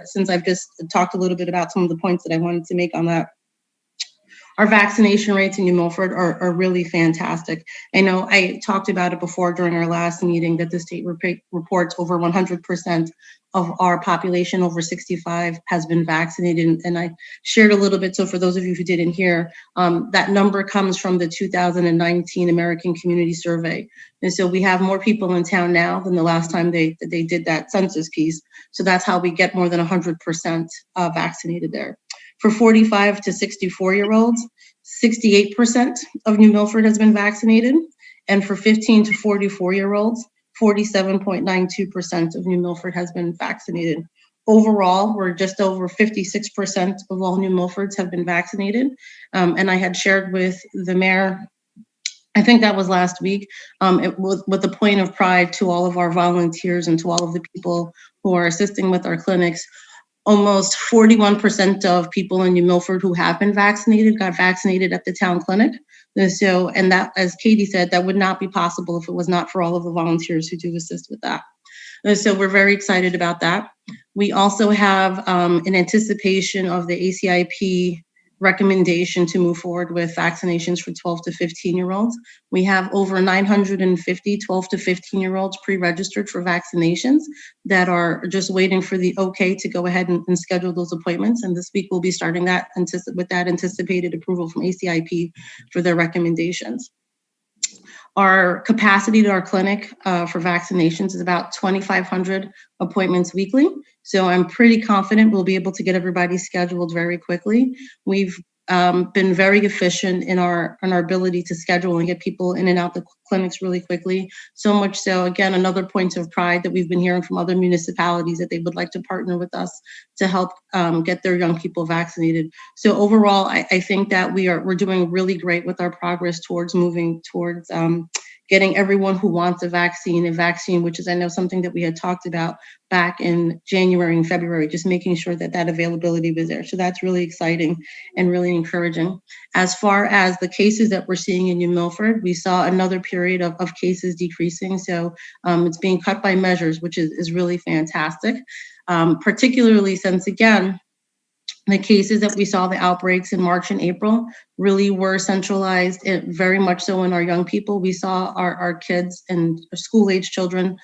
since I've just talked a little bit about some of the points that I wanted to make on that. Our vaccination rates in New Milford are really fantastic. I know I talked about it before during our last meeting that the state reports over 100% of our population over 65 has been vaccinated. And I shared a little bit, so for those of you who didn't hear, that number comes from the 2019 American Community Survey. And so we have more people in town now than the last time they did that census piece. So that's how we get more than 100% vaccinated there. For 45 to 64-year-olds, 68% of New Milford has been vaccinated. And for 15 to 44-year-olds, 47.92% of New Milford has been vaccinated. Overall, we're just over 56% of all New Milfords have been vaccinated. And I had shared with the mayor, I think that was last week, with the point of pride to all of our volunteers and to all of the people who are assisting with our clinics. Almost 41% of people in New Milford who have been vaccinated got vaccinated at the town clinic. And that, as Katie said, that would not be possible if it was not for all of the volunteers who do assist with that. So we're very excited about that. We also have an anticipation of the ACIP recommendation to move forward with vaccinations for 12 to 15-year-olds. We have over 950 12 to 15-year-olds pre-registered for vaccinations that are just waiting for the okay to go ahead and schedule those appointments. And this week we'll be starting that with that anticipated approval from ACIP for their recommendations. Our capacity to our clinic for vaccinations is about 2,500 appointments weekly. So I'm pretty confident we'll be able to get everybody scheduled very quickly. We've been very efficient in our ability to schedule and get people in and out the clinics really quickly. So much so, again, another point of pride that we've been hearing from other municipalities that they would like to partner with us to help get their young people vaccinated. So overall, I think that we're doing really great with our progress towards moving towards getting everyone who wants a vaccine, which is, I know, something that we had talked about back in January and February, just making sure that availability was there. So that's really exciting and really encouraging. As far as the cases that we're seeing in New Milford, we saw another period of cases decreasing. So it's being cut by measures, which is really fantastic, particularly since, again, the cases that we saw, the outbreaks in March and April, really were centralized, very much so in our young people. We saw our kids and school-age children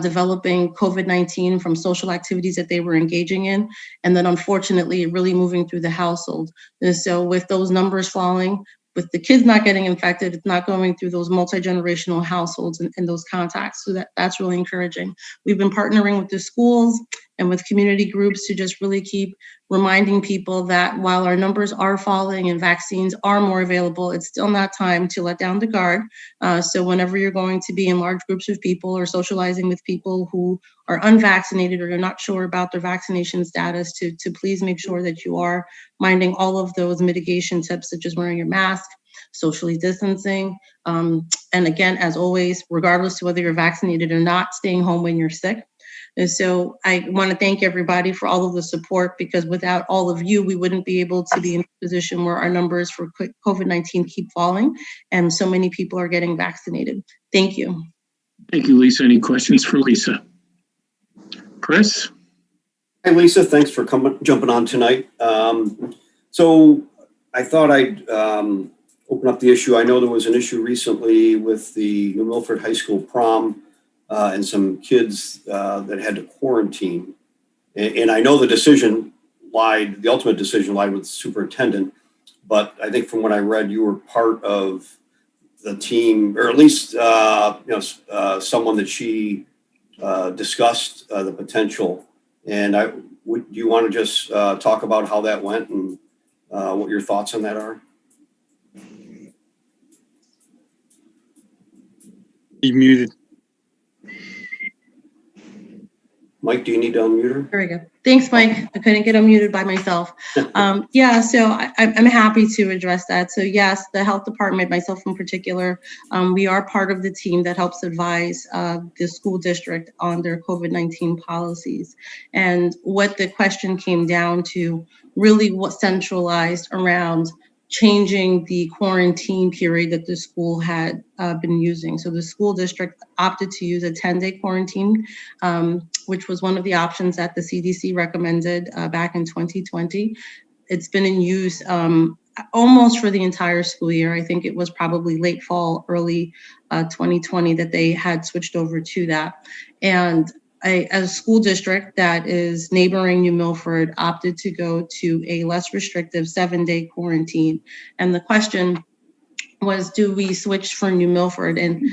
developing COVID-19 from social activities that they were engaging in, and then unfortunately really moving through the household. And so with those numbers falling, with the kids not getting infected, it's not going through those multi-generational households and those contacts. So that's really encouraging. We've been partnering with the schools and with community groups to just really keep reminding people that while our numbers are falling and vaccines are more available, it's still not time to let down the guard. So whenever you're going to be in large groups of people or socializing with people who are unvaccinated or you're not sure about their vaccination status, to please make sure that you are minding all of those mitigation tips, such as wearing your mask, socially distancing, and again, as always, regardless of whether you're vaccinated or not, staying home when you're sick. And so I want to thank everybody for all of the support, because without all of you, we wouldn't be able to be in a position where our numbers for COVID-19 keep falling and so many people are getting vaccinated. Thank you. Thank you, Lisa. Any questions for Lisa? Chris? Hey, Lisa, thanks for jumping on tonight. So I thought I'd open up the issue. I know there was an issue recently with the New Milford High School prom and some kids that had to quarantine. And I know the ultimate decision lied with the superintendent, but I think from what I read, you were part of the team, or at least someone that she discussed the potential. And do you want to just talk about how that went and what your thoughts on that are? He's muted. Mike, do you need to unmute her? There we go. Thanks, Mike. I couldn't get unmuted by myself. Yeah, so I'm happy to address that. So yes, the health department, myself in particular, we are part of the team that helps advise the school district on their COVID-19 policies. And what the question came down to really what centralized around changing the quarantine period that the school had been using. So the school district opted to use a 10-day quarantine, which was one of the options that the CDC recommended back in 2020. It's been in use almost for the entire school year. I think it was probably late fall, early 2020 that they had switched over to that. And as a school district that is neighboring New Milford opted to go to a less restrictive 7-day quarantine. And the question was, do we switch for New Milford? And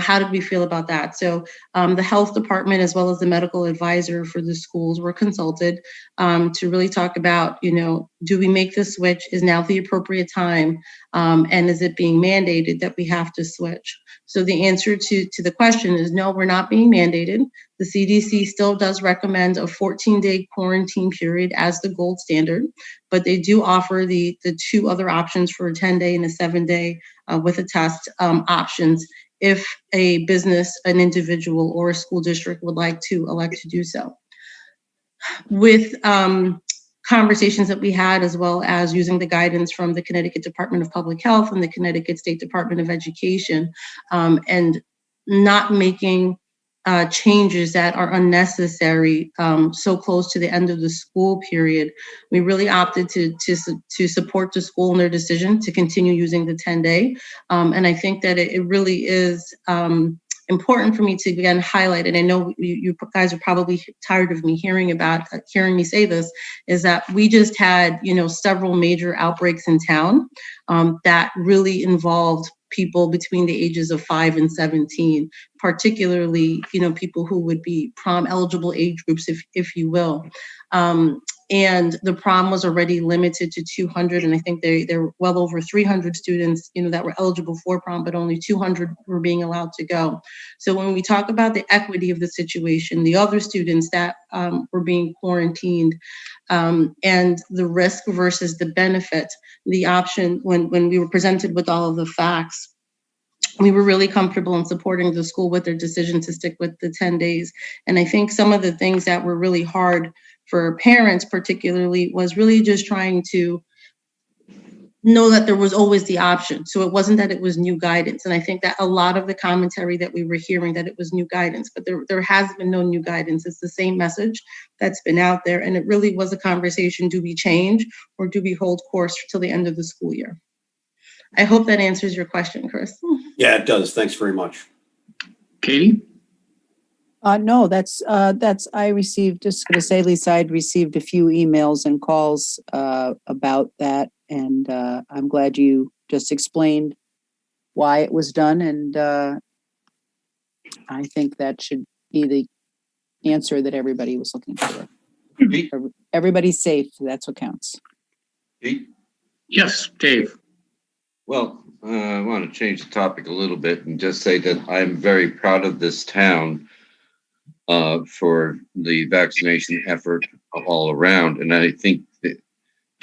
how did we feel about that? So the health department, as well as the medical advisor for the schools, were consulted to really talk about, do we make the switch? Is now the appropriate time? And is it being mandated that we have to switch? So the answer to the question is no, we're not being mandated. The CDC still does recommend a 14-day quarantine period as the gold standard, but they do offer the two other options for a 10-day and a 7-day with a test options if a business, an individual, or a school district would like to elect to do so. With conversations that we had, as well as using the guidance from the Connecticut Department of Public Health and the Connecticut State Department of Education, and not making changes that are unnecessary so close to the end of the school period, we really opted to support the school in their decision to continue using the 10-day. And I think that it really is important for me to again highlight, and I know you guys are probably tired of me hearing me say this, is that we just had several major outbreaks in town that really involved people between the ages of 5 and 17, particularly people who would be prom eligible age groups, if you will. And the prom was already limited to 200, and I think there were well over 300 students, that were eligible for prom, but only 200 were being allowed to go. So when we talk about the equity of the situation, the other students that were being quarantined, and the risk versus the benefit, the option when we were presented with all of the facts, we were really comfortable in supporting the school with their decision to stick with the 10 days. And I think some of the things that were really hard for parents particularly was really just trying to know that there was always the option. So it wasn't that it was new guidance. And I think that a lot of the commentary that we were hearing that it was new guidance, but there has been no new guidance. It's the same message that's been out there. And it really was a conversation, do we change or do we hold course till the end of the school year? I hope that answers your question, Chris. Yeah, it does. Thanks very much. Katie? No, I received, just going to say, Lisa, I'd received a few emails and calls about that. And I'm glad you just explained why it was done. And I think that should be the answer that everybody was looking for. Everybody's safe. That's what counts. Yes, Dave. Well, I want to change the topic a little bit and just say that I'm very proud of this town for the vaccination effort all around. And I think that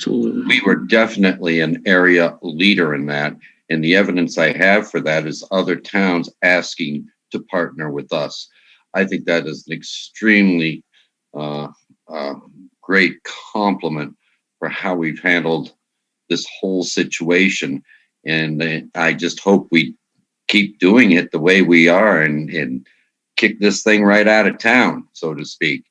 we were definitely an area leader in that. And the evidence I have for that is other towns asking to partner with us. I think that is an extremely great compliment for how we've handled this whole situation. And I just hope we keep doing it the way we are and kick this thing right out of town, so to speak.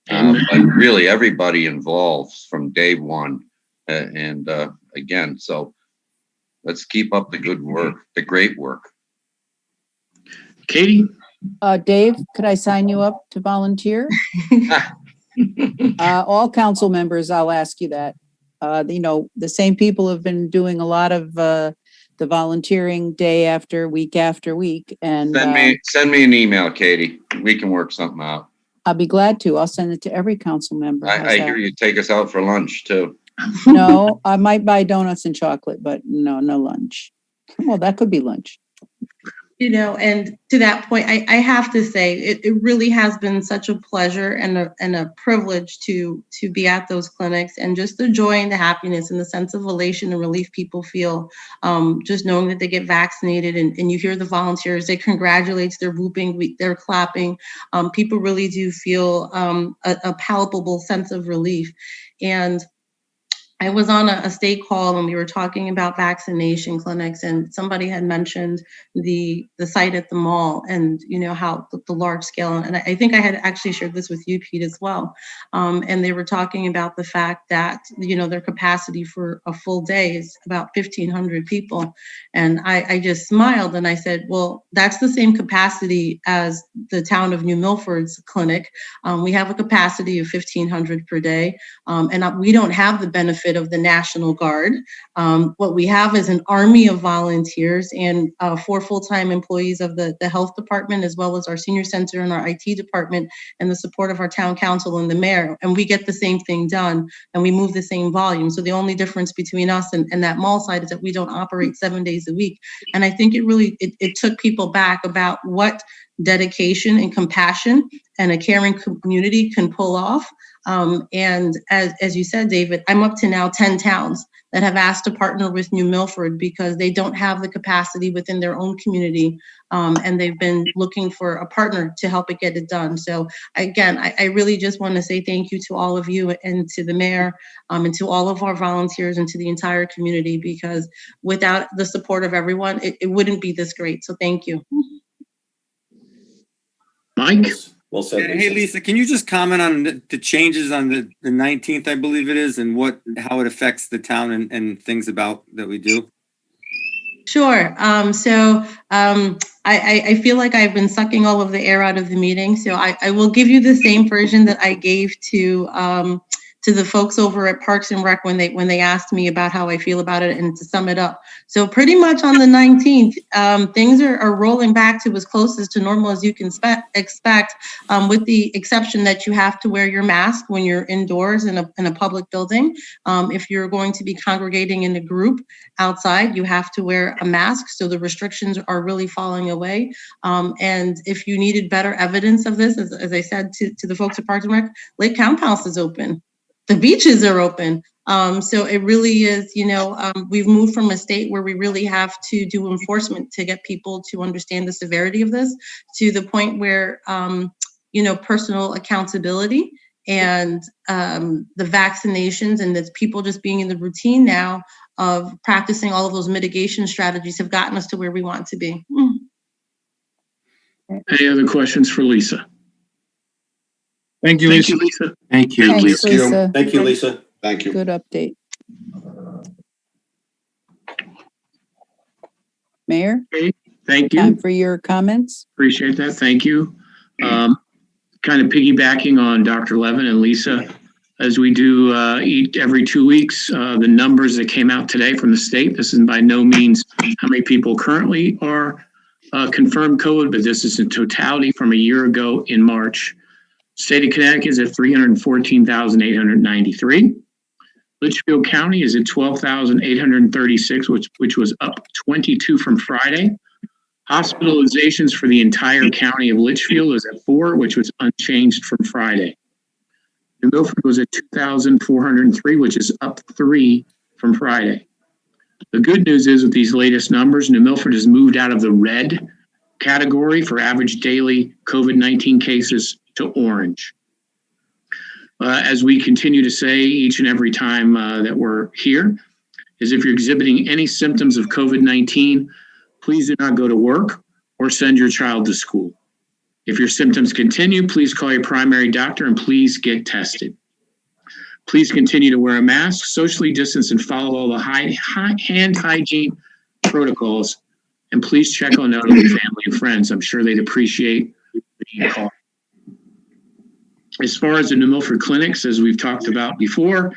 But really, everybody involved from day one. Again, so let's keep up the good work, the great work. Katie? Dave, could I sign you up to volunteer? All council members, I'll ask you that. The same people have been doing a lot of the volunteering day after week, and Send me an email, Katie. We can work something out. I'll be glad to. I'll send it to every council member. How's I that? hear you take us out for lunch too. No, I might buy donuts and chocolate, but no lunch. Well, that could be lunch. And to that point, I have to say it really has been such a pleasure and a privilege to be at those clinics, and just the joy and the happiness and the sense of elation and relief people feel just knowing that they get vaccinated, and you hear the volunteers, they congratulate, they're whooping, they're clapping. People really do feel a palpable sense of relief. And I was on a state call and we were talking about vaccination clinics, and somebody had mentioned the site at the mall, and how the large scale, and I think I had actually shared this with you, Pete, as well. And they were talking about the fact that their capacity for a full day is about 1,500 people, and I just smiled and I said, well, that's the same capacity as the town of New Milford's clinic. We have a capacity of 1,500 per day, and we don't have the benefit of the National Guard. What we have is an army of volunteers and 4 full-time employees of the health department, as well as our senior center and our IT department, and the support of our town council and the mayor. And we get the same thing done, and we move the same volume. So the only difference between us and that mall site is that we don't operate 7 days a week. And I think it took people back about what dedication and compassion and a caring community can pull off. And as you said, David, I'm up to now 10 towns that have asked to partner with New Milford because they don't have the capacity within their own community. And they've been looking for a partner to help it get it done. So again, I really just want to say thank you to all of you and to the mayor, and to all of our volunteers and to the entire community, because without the support of everyone, it wouldn't be this great. So thank you. Mike? Well said. Hey, Lisa, can you just comment on the changes on the 19th, I believe it is, and how it affects the town and things about that we do? Sure. So I feel like I've been sucking all of the air out of the meeting. So I will give you the same version that I gave to the folks over at Parks and Rec when they asked me about how I feel about it, and to sum it up. So pretty much on the 19th, things are rolling back to as close as to normal as you can expect, with the exception that you have to wear your mask when you're indoors in a public building. If you're going to be congregating in a group outside, you have to wear a mask. So the restrictions are really falling away. And if you needed better evidence of this, as I said to the folks at Parks and Rec, Lake Camp House is open. The beaches are open. So it really is, we've moved from a state where we really have to do enforcement to get people to understand the severity of this, to the point where, personal accountability and the vaccinations, and that's people just being in the routine now of practicing all of those mitigation strategies, have gotten us to where we want to be. Any other questions for Lisa? Thank you, Lisa. Thank you, Thanks, Lisa. Thank you, Lisa. Thank you. Good update. Mayor, Okay, thank you. time for your comments. Appreciate that. Thank you. Kind of piggybacking on Dr. Levin and Lisa, as we do every 2 weeks, the numbers that came out today from the state, this is by no means how many people currently are confirmed COVID, but this is in totality from a year ago in March. State of Connecticut is at 314,893. Litchfield County is at 12,836, which was up 22 from Friday. Hospitalizations for the entire county of Litchfield is at 4, which was unchanged from Friday. New Milford was at 2,403, which is up 3 from Friday. The good news is with these latest numbers, New Milford has moved out of the red category for average daily COVID-19 cases to orange. As we continue to say each and every time that we're here, is if you're exhibiting any symptoms of COVID-19, please do not go to work or send your child to school. If your symptoms continue, please call your primary doctor and please get tested. Please continue to wear a mask, socially distance, and follow all the hand hygiene protocols. And please check on elderly family and friends. I'm sure they'd appreciate the call. As far as the New Milford clinics, as we've talked about before,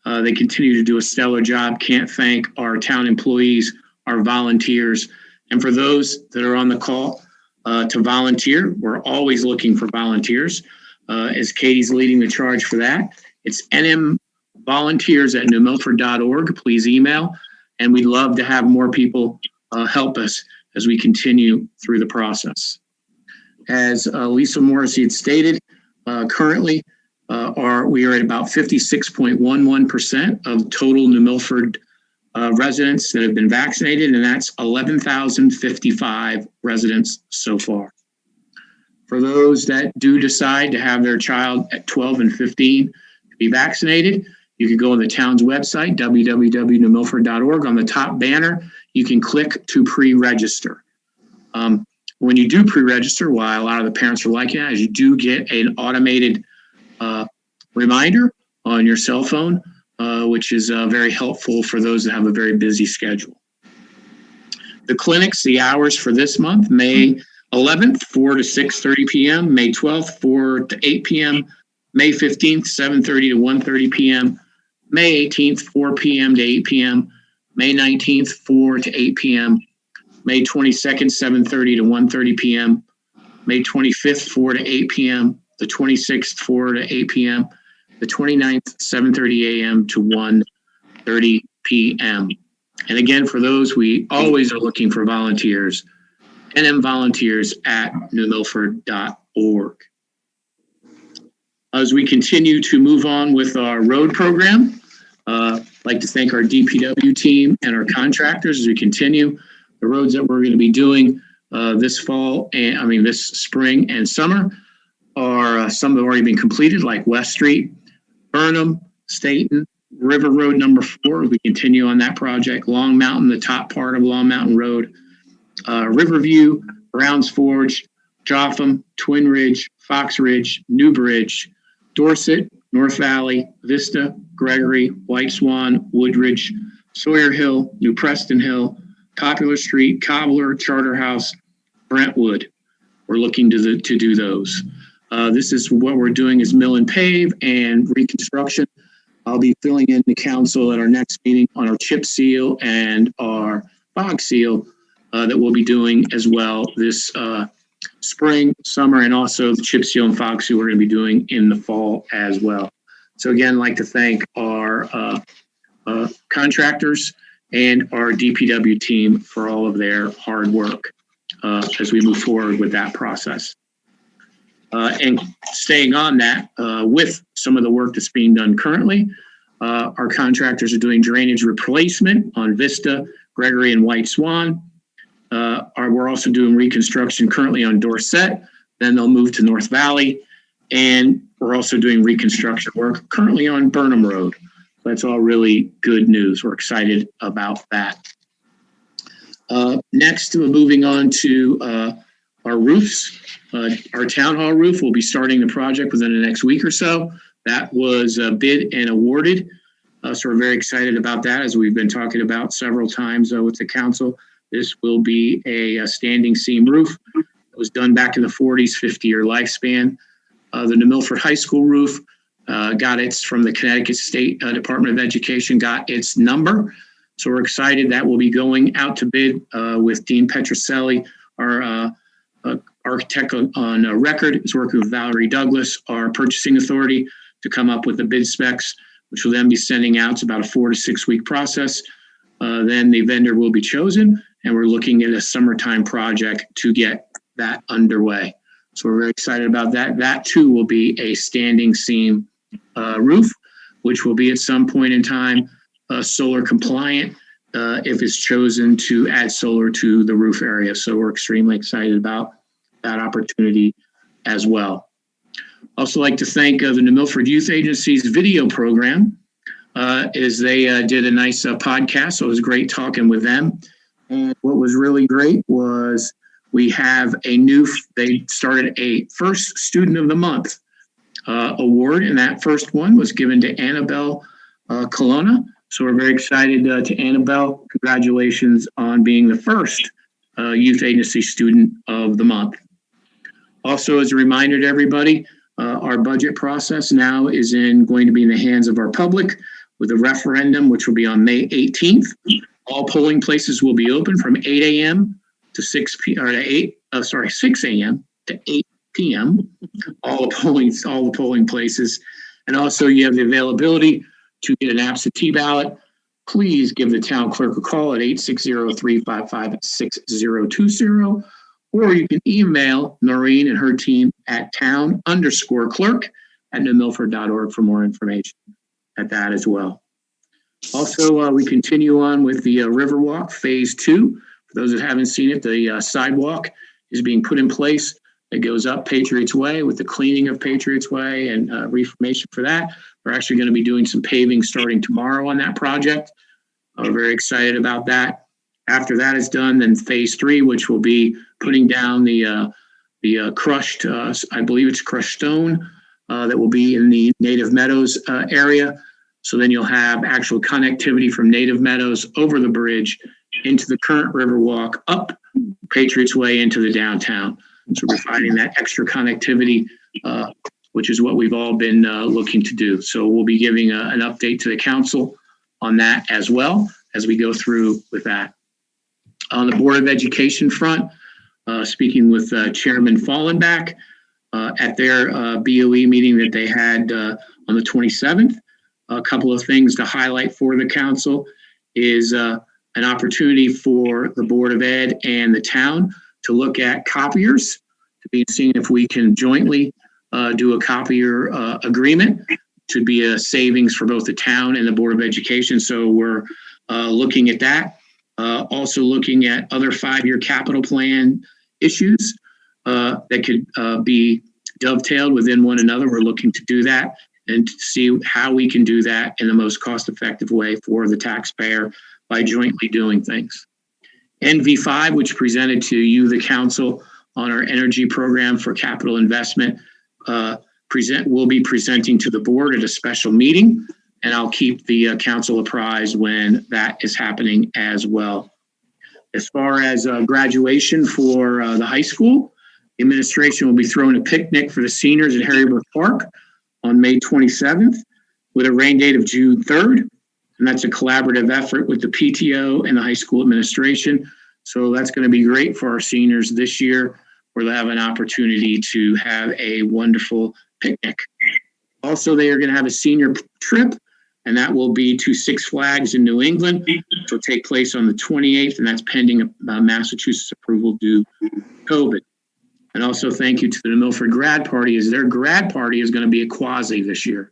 They continue to do a stellar job. Can't thank our town employees, our volunteers. And for those that are on the call to volunteer, we're always looking for volunteers. As Katie's leading the charge for that, it's nmvolunteers@newmilford.org. Please email. And we'd love to have more people help us as we continue through the process. As Lisa Morrissey had stated, currently we are at about 56.11% of total New Milford residents that have been vaccinated, and that's 11,055 residents so far. For those that do decide to have their child at 12 and 15 to be vaccinated, you can go on the town's website, www.newmilford.org. On the top banner, you can click to pre-register. When you do pre-register, why a lot of the parents are liking that is you do get an automated reminder on your cell phone, which is very helpful for those that have a very busy schedule. The clinics, the hours for this month, May 11th, 4 to 6:30 p.m., May 12th, 4 to 8 p.m., May 15th, 7:30 to 1:30 p.m., May 18th, 4 p.m. to 8 p.m., May 19th, 4 to 8 p.m., May 22nd, 7:30 to 1:30 p.m., May 25th, 4 to 8 p.m., the 26th, 4 to 8 p.m., the 29th, 7:30 a.m. to 1:30 p.m. And again, for those, we always are looking for volunteers, nmvolunteers@newmilford.org. As we continue to move on with our road program, I'd like to thank our DPW team and our contractors as we continue. The roads that we're going to be doing this spring and summer are some have already been completed, like West Street, Burnham, Staten, River Road number 4. We continue on that project. Long Mountain, the top part of Long Mountain Road, Riverview, Browns Forge, Jotham, Twin Ridge, Fox Ridge, New Bridge, Dorset, North Valley, Vista, Gregory, White Swan, Woodridge, Sawyer Hill, New Preston Hill, Popular Street, Cobbler, Charterhouse, Brentwood. We're looking to do those. This is what we're doing is mill and pave and reconstruction. I'll be filling in the council at our next meeting on our chip seal and our fog seal that we'll be doing as well this spring, summer, and also the chip seal and fog seal we're going to be doing in the fall as well. So again, I'd like to thank our contractors and our DPW team for all of their hard work as we move forward with that process. And staying on that, with some of the work that's being done currently, our contractors are doing drainage replacement on Vista, Gregory, and White Swan. We're also doing reconstruction currently on Dorset. Then they'll move to North Valley. And we're also doing reconstruction work currently on Burnham Road. That's all really good news. We're excited about that. Next, we're moving on to our roofs. Our town hall roof will be starting the project within the next week or so. That was bid and awarded. So we're very excited about that, as we've been talking about several times with the council. This will be a standing seam roof. It was done back in the 40s, 50-year lifespan. The New Milford High School roof got its, from the Connecticut State Department of Education, got its number. So we're excited that will be going out to bid with Dean Petroselli, our architect on record, is working with Valerie Douglas, our purchasing authority, to come up with the bid specs, which will then be sending out. It's about a 4 to 6 week process. Then the vendor will be chosen, and we're looking at a summertime project to get that underway. So we're very excited about that. That too will be a standing seam roof, which will be at some point in time solar compliant if it's chosen to add solar to the roof area. So we're extremely excited about that opportunity as well. Also like to thank the New Milford Youth Agency's video program, as they did a nice podcast. So it was great talking with them. And what was really great was we have they started a first Student of the Month award, and that first one was given to Annabelle Colonna. So we're very excited to Annabelle. Congratulations on being the first Youth Agency Student of the Month. Also, as a reminder to everybody, our budget process now is going to be in the hands of our public. with a referendum, which will be on May 18th. All polling places will be open from 8 a.m. to 6 p.m. or to 6 a.m. to 8 p.m. All the polling places, and also you have the availability to get an absentee ballot. Please give the town clerk a call at 860-355-6020, or you can email Noreen and her team at town_clerk@newmilford.org for more information at that as well. Also, we continue on with the Riverwalk Phase 2. For those that haven't seen it, the sidewalk is being put in place. It goes up Patriots Way with the cleaning of Patriots Way and reformation for that. We're actually going to be doing some paving starting tomorrow on that project. We're very excited about that. After that is done, then Phase 3, which will be putting down the crushed, I believe it's crushed stone that will be in the Native Meadows area. So then you'll have actual connectivity from Native Meadows over the bridge into the current Riverwalk, up Patriots Way into the downtown. So we're finding that extra connectivity, which is what we've all been looking to do. So we'll be giving an update to the council on that as well as we go through with that. On the Board of Education front, speaking with Chairman Fallenbach at their BOE meeting that they had on the 27th, a couple of things to highlight for the council is an opportunity for the Board of Ed and the town to look at copiers, to be seen if we can jointly do a copier agreement. Should be a savings for both the town and the Board of Education. So we're looking at that. Also looking at other 5-year capital plan issues that could be dovetailed within one another. We're looking to do that and to see how we can do that in the most cost-effective way for the taxpayer by jointly doing things. NV5, which presented to you, the council, on our energy program for capital investment, will be presenting to the board at a special meeting, and I'll keep the council apprised when that is happening as well. As far as graduation for the high school, the administration will be throwing a picnic for the seniors at Harrybrook Park on May 27th with a rain date of June 3rd. And that's a collaborative effort with the PTO and the high school administration. So that's going to be great for our seniors this year, where they'll have an opportunity to have a wonderful picnic. Also, they are going to have a senior trip, and that will be to Six Flags in New England, which will take place on the 28th, and that's pending Massachusetts approval due to COVID. And also thank you to the Milford grad party, as their grad party is going to be a quasi this year.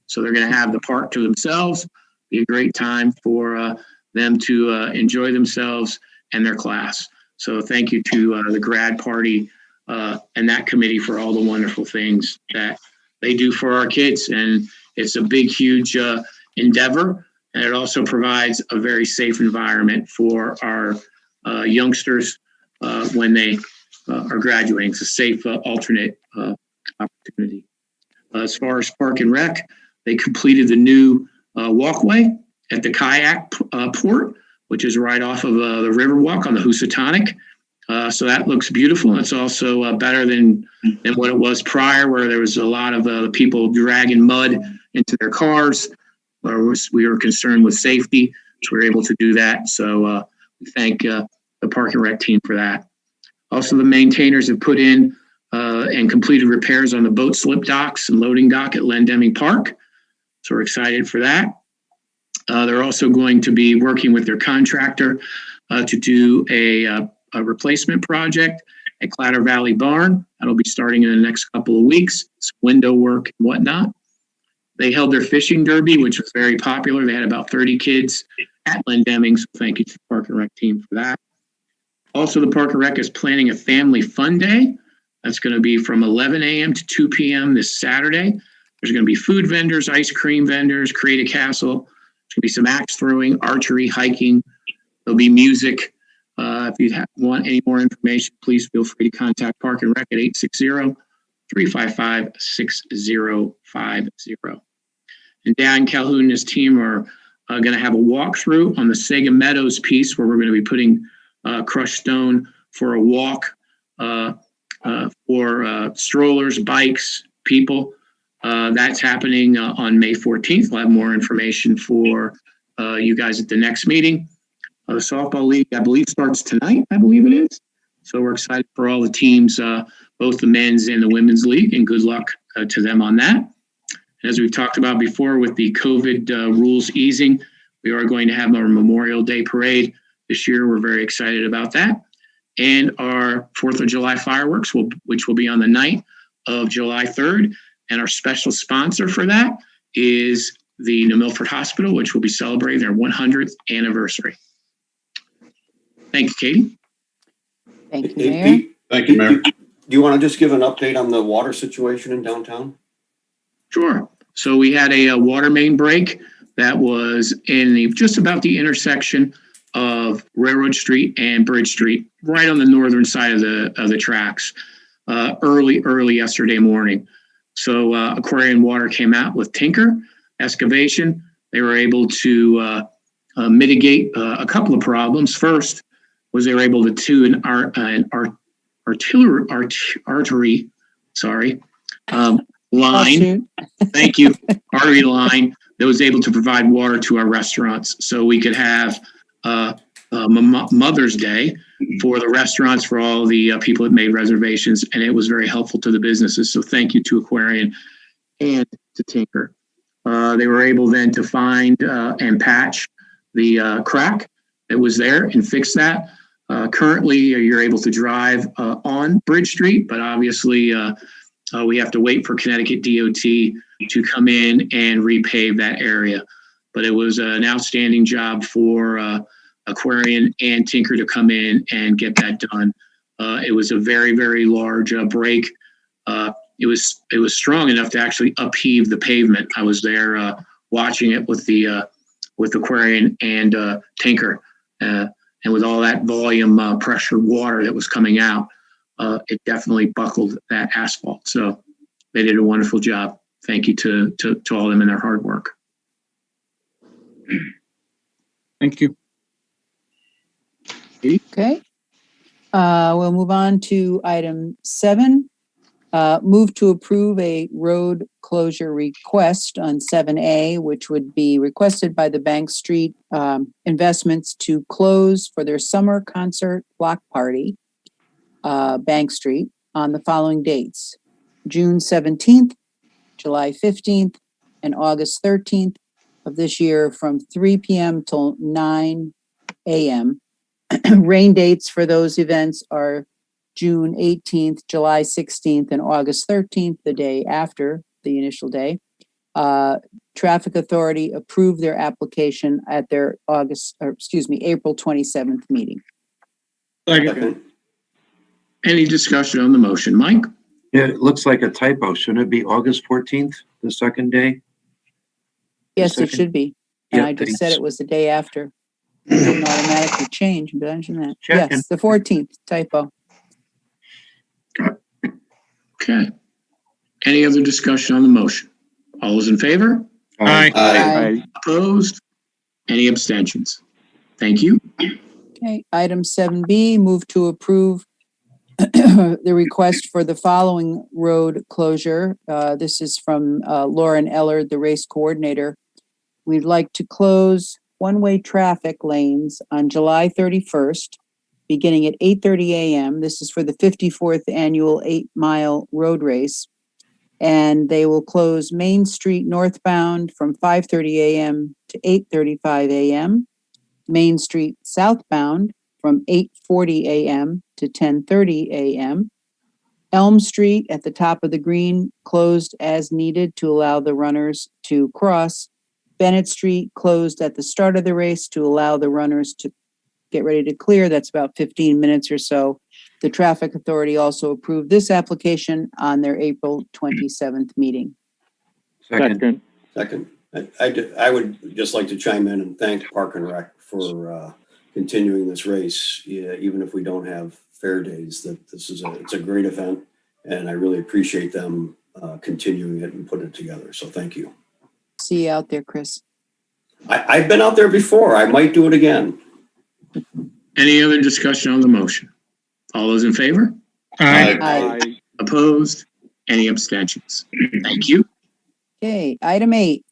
So they're going to have the park to themselves, be a great time for them to enjoy themselves and their class. So thank you to the grad party and that committee for all the wonderful things that they do for our kids. And it's a big, huge endeavor. And it also provides a very safe environment for our youngsters when they are graduating. It's a safe alternate opportunity. As far as Park and Rec, they completed the new walkway at the kayak port, which is right off of the Riverwalk on the Housatonic. So that looks beautiful. It's also better than what it was prior, where there was a lot of people dragging mud into their cars, where we were concerned with safety. So we were able to do that. So we thank the Park and Rec team for that. Also, the maintainers have put in and completed repairs on the boat slip docks and loading dock at Lendeming Park. So we're excited for that. They're also going to be working with their contractor to do a replacement project at Clatter Valley Barn. That'll be starting in the next couple of weeks. It's window work and whatnot. They held their fishing derby, which was very popular. They had about 30 kids at Lendeming. So thank you to the Park and Rec team for that. Also, the Park and Rec is planning a family fun day. That's going to be from 11 a.m. to 2 p.m. this Saturday. There's going to be food vendors, ice cream vendors, create a castle. There's going to be some axe throwing, archery, hiking. There'll be music. If you want any more information, please feel free to contact Park and Rec at 860-355-6050. And Dan Calhoun and his team are going to have a walkthrough on the Sega Meadows piece, where we're going to be putting crushed stone for a walk for strollers, bikes, people. That's happening on May 14th. We'll have more information for you guys at the next meeting. The softball league, I believe, starts tonight, I believe it is. So we're excited for all the teams, both the men's and the women's league, and good luck to them on that. As we've talked about before, with the COVID rules easing, we are going to have our Memorial Day parade this year. We're very excited about that. And our 4th of July fireworks, which will be on the night of July 3rd. And our special sponsor for that is the New Milford Hospital, which will be celebrating their 100th anniversary. Thank you, Katie. Thank you, Hey, Mayor. Pete, Thank you, Mayor. do you want to just give an update on the water situation in downtown? Sure. So we had a water main break that was in just about the intersection of Railroad Street and Bridge Street, right on the northern side of the tracks, early yesterday morning. So Aquarian Water came out with Tinker excavation. They were able to mitigate a couple of problems. First was they were able to tune an artery line. Thank you. Artery line that was able to provide water to our restaurants, so we could have Mother's Day for the restaurants, for all the people that made reservations, and it was very helpful to the businesses. So thank you to Aquarian and to Tinker. They were able then to find and patch the crack that was there and fix that. Currently, you're able to drive on Bridge Street, but obviously we have to wait for Connecticut DOT to come in and repave that area. But it was an outstanding job for Aquarian and Tinker to come in and get that done. It was a very, very large break. It was strong enough to actually upheave the pavement. I was there watching it with Aquarian and Tinker, and with all that volume pressure water that was coming out, it definitely buckled that asphalt. So they did a wonderful job. Thank you to all of them and their hard work. Thank you. Okay. We'll move on to item 7. Move to approve a road closure request on 7A, which would be requested by the Bank Street Investments to close for their summer concert block party, Bank Street, on the following dates: June 17th, July 15th, and August 13th of this year from 3 p.m. till 9 a.m. Rain dates for those events are June 18th, July 16th, and August 13th, the day after the initial day. Traffic Authority approved their application at their April 27th meeting. Second. Any discussion on the motion? Mike? Yeah, it looks like a typo. Shouldn't it be August 14th, the second day? Yes, it should be. And Yeah, I just said thanks. it was the day after. It didn't automatically change. But I mentioned that. Checking. Yes, the 14th typo. Okay. Any other discussion on the motion? All those in favor? Aye. Aye. Opposed? Any abstentions? Thank you. Okay, item 7B, move to approve the request for the following road closure. This is from Lauren Ellard, the race coordinator. We'd like to close one-way traffic lanes on July 31st, beginning at 8:30 a.m. This is for the 54th annual 8-mile road race. And they will close Main Street northbound from 5:30 a.m. to 8:35 a.m. Main Street southbound from 8:40 a.m. to 10:30 a.m. Elm Street at the top of the green closed as needed to allow the runners to cross. Bennett Street closed at the start of the race to allow the runners to get ready to clear. That's about 15 minutes or so. The Traffic Authority also approved this application on their April 27th meeting. Second. I would just like to chime in and thank Park and Rec for continuing this race, even if we don't have fair days. That it's a great event, and I really appreciate them continuing it and putting it together. So thank you. See you out there, Chris. I've been out there before. I might do it again. Any other discussion on the motion? All those in favor? Aye. Aye. Opposed? Any abstentions? Thank you. Okay, item 8,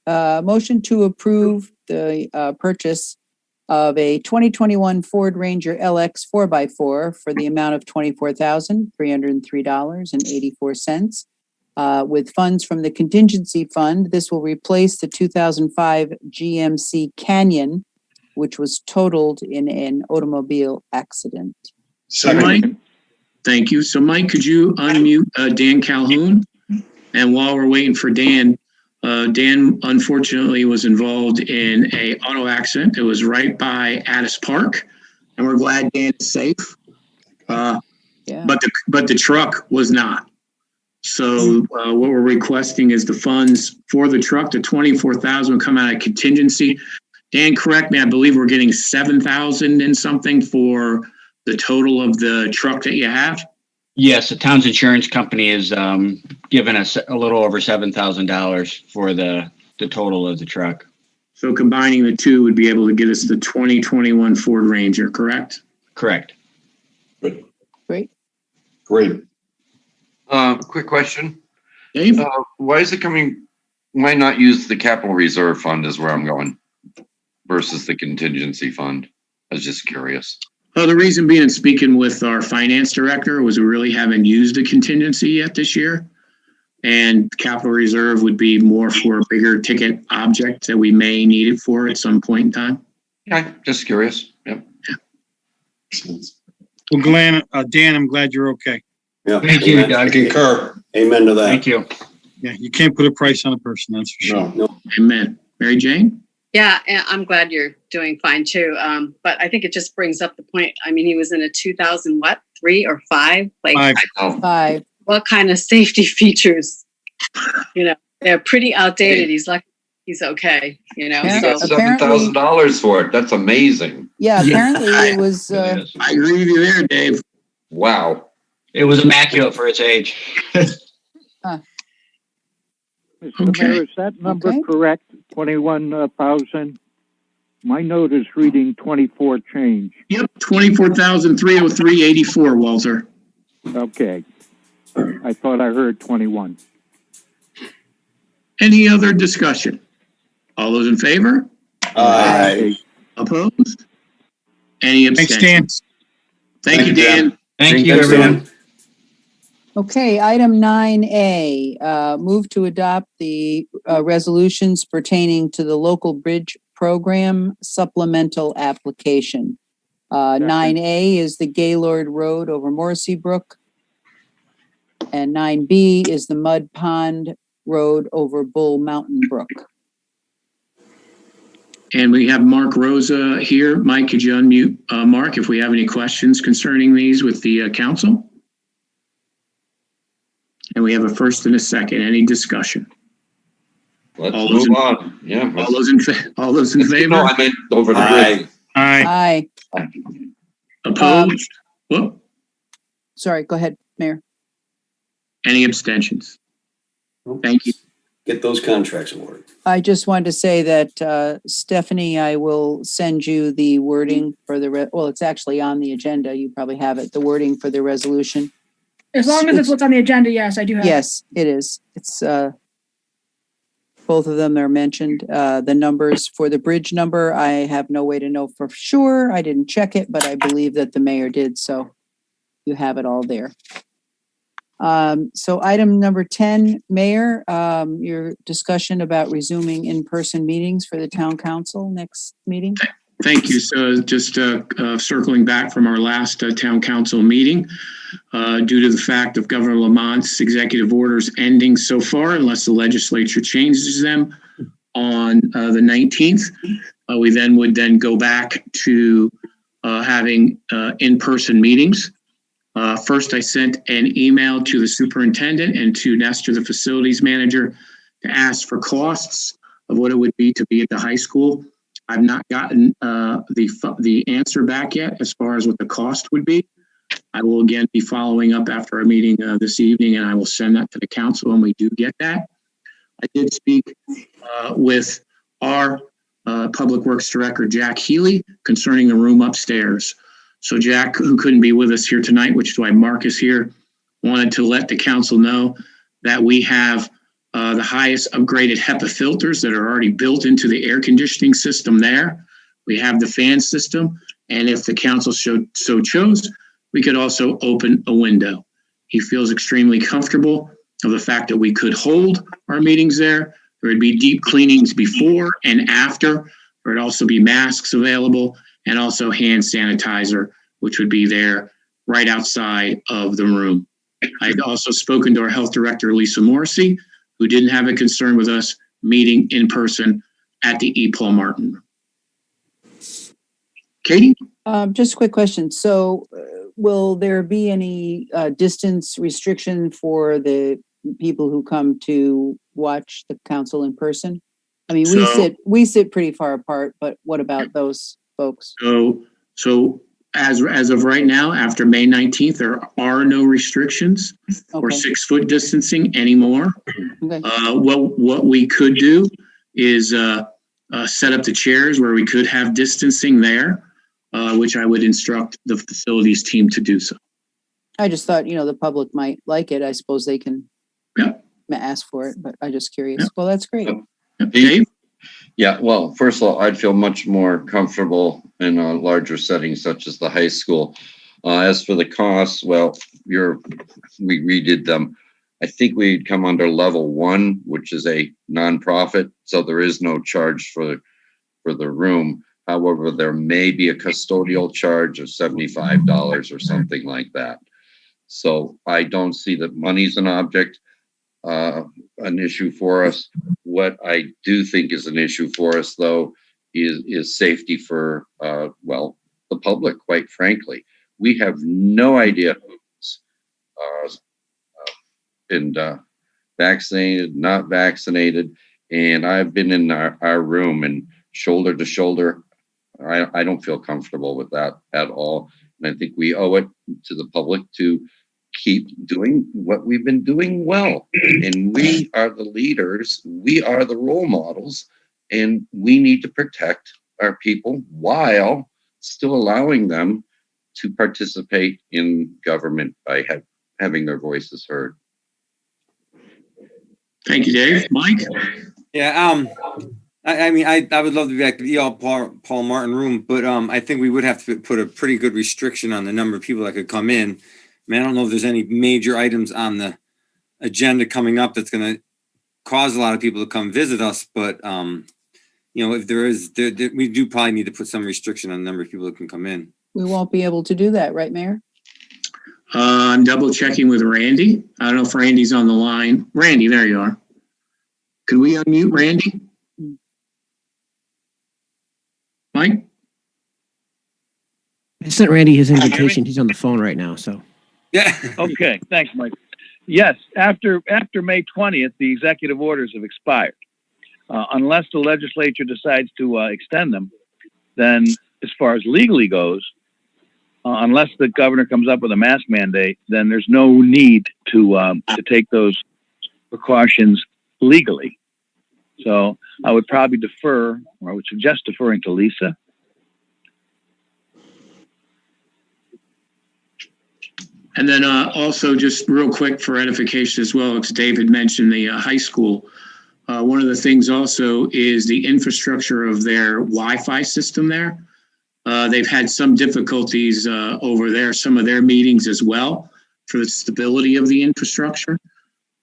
motion to approve the purchase of a 2021 Ford Ranger LX 4x4 for the amount of $24,303.84. With funds from the contingency fund, this will replace the 2005 GMC Canyon, which was totaled in an automobile accident. So Mike, thank you. So Mike, could you unmute Dan Calhoun? And while we're waiting for Dan, Dan unfortunately was involved in a auto accident. It was right by Addis Park, and we're glad Dan is safe. But the truck was not. So what we're requesting is the funds for the truck. The $24,000 will come out of contingency. Dan, correct me. I believe we're getting $7,000 and something for the total of the truck that you have. Yes, the town's insurance company is giving us a little over $7,000 for the total of the truck. So combining the two would be able to get us the 2021 Ford Ranger, correct? Correct. Good. Great. Great. Quick question. Dave? Why not use the capital reserve fund is where I'm going versus the contingency fund? I was just curious. Well, the reason being, speaking with our finance director, was we really haven't used a contingency yet this year. And capital reserve would be more for a bigger ticket object that we may need it for at some point in time. Okay, just curious. Yep. Well, Dan, I'm glad you're okay. Yeah. Thank you, Amen. Doug. I concur. Amen to that. Thank you. Yeah, you can't put a price on a person, that's for sure. No. Amen. Mary Jane? Yeah, and I'm glad you're doing fine too. But I think it just brings up the point. I mean, he was in a 2003 or 5? Like 5. What kind of safety features? They're pretty outdated. He's lucky he's okay. You got $7,000 for it. That's amazing. Yeah, apparently it was. I agree with you there, Dave. Wow. It was immaculate for its age. Mr. Mayor, is that number correct? 21,000? My note is reading 24 change. Yep, 24,303.84, Walter. Okay. I thought I heard 21. Any other discussion? All those in favor? Aye. Opposed? Any abstentions? Thank you, Dan. Thank you, everyone. Okay, item 9A, move to adopt the resolutions pertaining to the local bridge program supplemental application. 9A is the Gaylord Road over Morrissey Brook. And 9B is the Mud Pond Road over Bull Mountain Brook. And we have Mark Rosa here. Mike, could you unmute Mark if we have any questions concerning these with the council? And we have a first and a second. Any discussion? Let's move on. Yeah. All those in favor? No, I meant over the bridge. Aye. Opposed? Whoop. Sorry, go ahead, Mayor. Any abstentions? Thank you. Get those contracts awarded. I just wanted to say that, Stephanie, I will send you the wording for the, well, it's actually on the agenda. You probably have it, the wording for the resolution. As long as it's what's on the agenda, yes, I do have. Yes, it is. It's, both of them are mentioned. The numbers for the bridge number, I have no way to know for sure. I didn't check it, but I believe that the mayor did. So you have it all there. So item number 10, Mayor, your discussion about resuming in-person meetings for the town council next meeting. Thank you. So just circling back from our last town council meeting, due to the fact of Governor Lamont's executive orders ending so far, unless the legislature changes them on the 19th, we then would go back to having in-person meetings. First, I sent an email to the superintendent and to Nestor, the facilities manager, to ask for costs of what it would be to be at the high school. I've not gotten the answer back yet as far as what the cost would be. I will again be following up after our meeting this evening, and I will send that to the council when we do get that. I did speak with our Public Works Director, Jack Healy, concerning the room upstairs. So Jack, who couldn't be with us here tonight, which is why Mark is here, wanted to let the council know that we have the highest upgraded HEPA filters that are already built into the air conditioning system there. We have the fan system, and if the council so chose, we could also open a window. He feels extremely comfortable of the fact that we could hold our meetings there. There would be deep cleanings before and after. There would also be masks available and also hand sanitizer, which would be there right outside of the room. I'd also spoken to our health director, Lisa Morrissey, who didn't have a concern with us meeting in person at the E. Paul Martin room. Katie? Just a quick question. So will there be any distance restriction for the people who come to watch the council in person? I mean, we sit pretty far apart, but what about those folks? So as of right now, after May 19th, there are no restrictions or 6 foot distancing anymore. Okay. What we could do is set up the chairs where we could have distancing there, which I would instruct the facilities team to do so. I just thought, the public might like it. I suppose they can ask for it, but I'm just curious. Yeah. Well, that's great. Dave? Yeah, well, first of all, I'd feel much more comfortable in a larger setting such as the high school. As for the costs, well, we redid them. I think we'd come under level 1, which is a nonprofit, so there is no charge for the room. However, there may be a custodial charge of $75 or something like that. So I don't see that money's an issue for us. What I do think is an issue for us, though, is safety for, the public, quite frankly. We have no idea who's been vaccinated, not vaccinated. And I've been in our room and shoulder to shoulder. I don't feel comfortable with that at all. And I think we owe it to the public to keep doing what we've been doing well. And we are the leaders, we are the role models, and we need to protect our people while still allowing them to participate in government by having their voices heard. Thank you, Dave. Mike? Yeah, I mean, I would love to be back to the Paul Martin room, but I think we would have to put a pretty good restriction on the number of people that could come in. I mean, I don't know if there's any major items on the agenda coming up that's going to cause a lot of people to come visit us, but if there is, we do probably need to put some restriction on the number of people that can come in. We won't be able to do that, right, Mayor? I'm double checking with Randy. I don't know if Randy's on the line. Randy, there you are. Could we unmute Randy? Mike? I sent Randy his invitation. He's on the phone right now, so. Yeah. Okay, thanks, Mike. Yes, after May 20th, the executive orders have expired. Unless the legislature decides to extend them, then as far as legally goes, unless the governor comes up with a mask mandate, then there's no need to take those precautions legally. So I would probably defer, or I would suggest deferring to Lisa. And then also just real quick for edification as well, because David mentioned the high school. One of the things also is the infrastructure of their Wi-Fi system there. They've had some difficulties over there, some of their meetings as well, for the stability of the infrastructure.